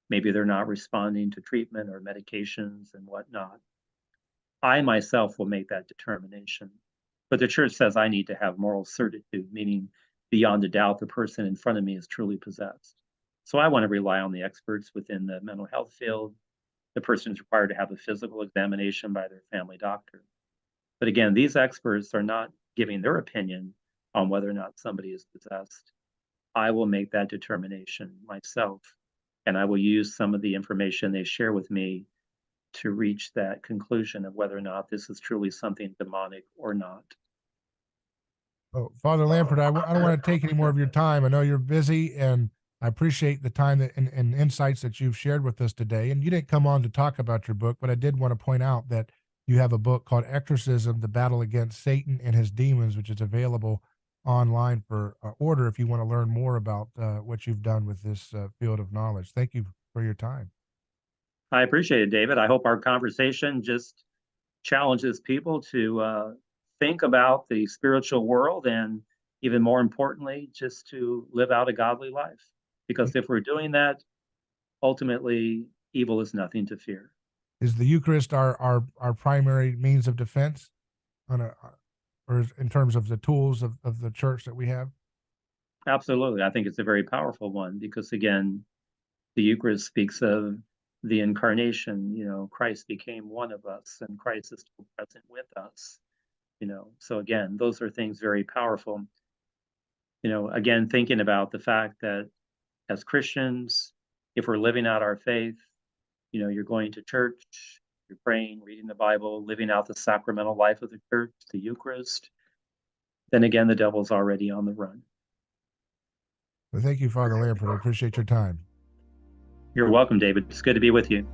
Maybe they're not responding to treatment or medications and whatnot. I myself will make that determination. But the church says I need to have moral certitude, meaning beyond a doubt the person in front of me is truly possessed. So I want to rely on the experts within the mental health field. The person is required to have a physical examination by their family doctor. But again, these experts are not giving their opinion on whether or not somebody is possessed. I will make that determination myself, and I will use some of the information they share with me to reach that conclusion of whether or not this is truly something demonic or not. Oh, Father Lampert, I don't want to take any more of your time. I know you're busy, and I appreciate the time and insights that you've shared with us today. And you didn't come on to talk about your book, but I did want to point out that you have a book called Exorcism: The Battle Against Satan and His Demons, which is available online for order if you want to learn more about what you've done with this field of knowledge. Thank you for your time. I appreciate it, David. I hope our conversation just challenges people to think about the spiritual world and, even more importantly, just to live out a godly life. Because if we're doing that, ultimately, evil is nothing to fear. Is the Eucharist our primary means of defense on a or in terms of the tools of the church that we have? Absolutely. I think it's a very powerful one because, again, the Eucharist speaks of the incarnation. Christ became one of us and Christ is still present with us. So again, those are things very powerful. Again, thinking about the fact that as Christians, if we're living out our faith, you're going to church, you're praying, reading the Bible, living out the sacramental life of the church, the Eucharist, then again, the devil's already on the run. Well, thank you, Father Lampert. I appreciate your time. You're welcome, David. It's good to be with you.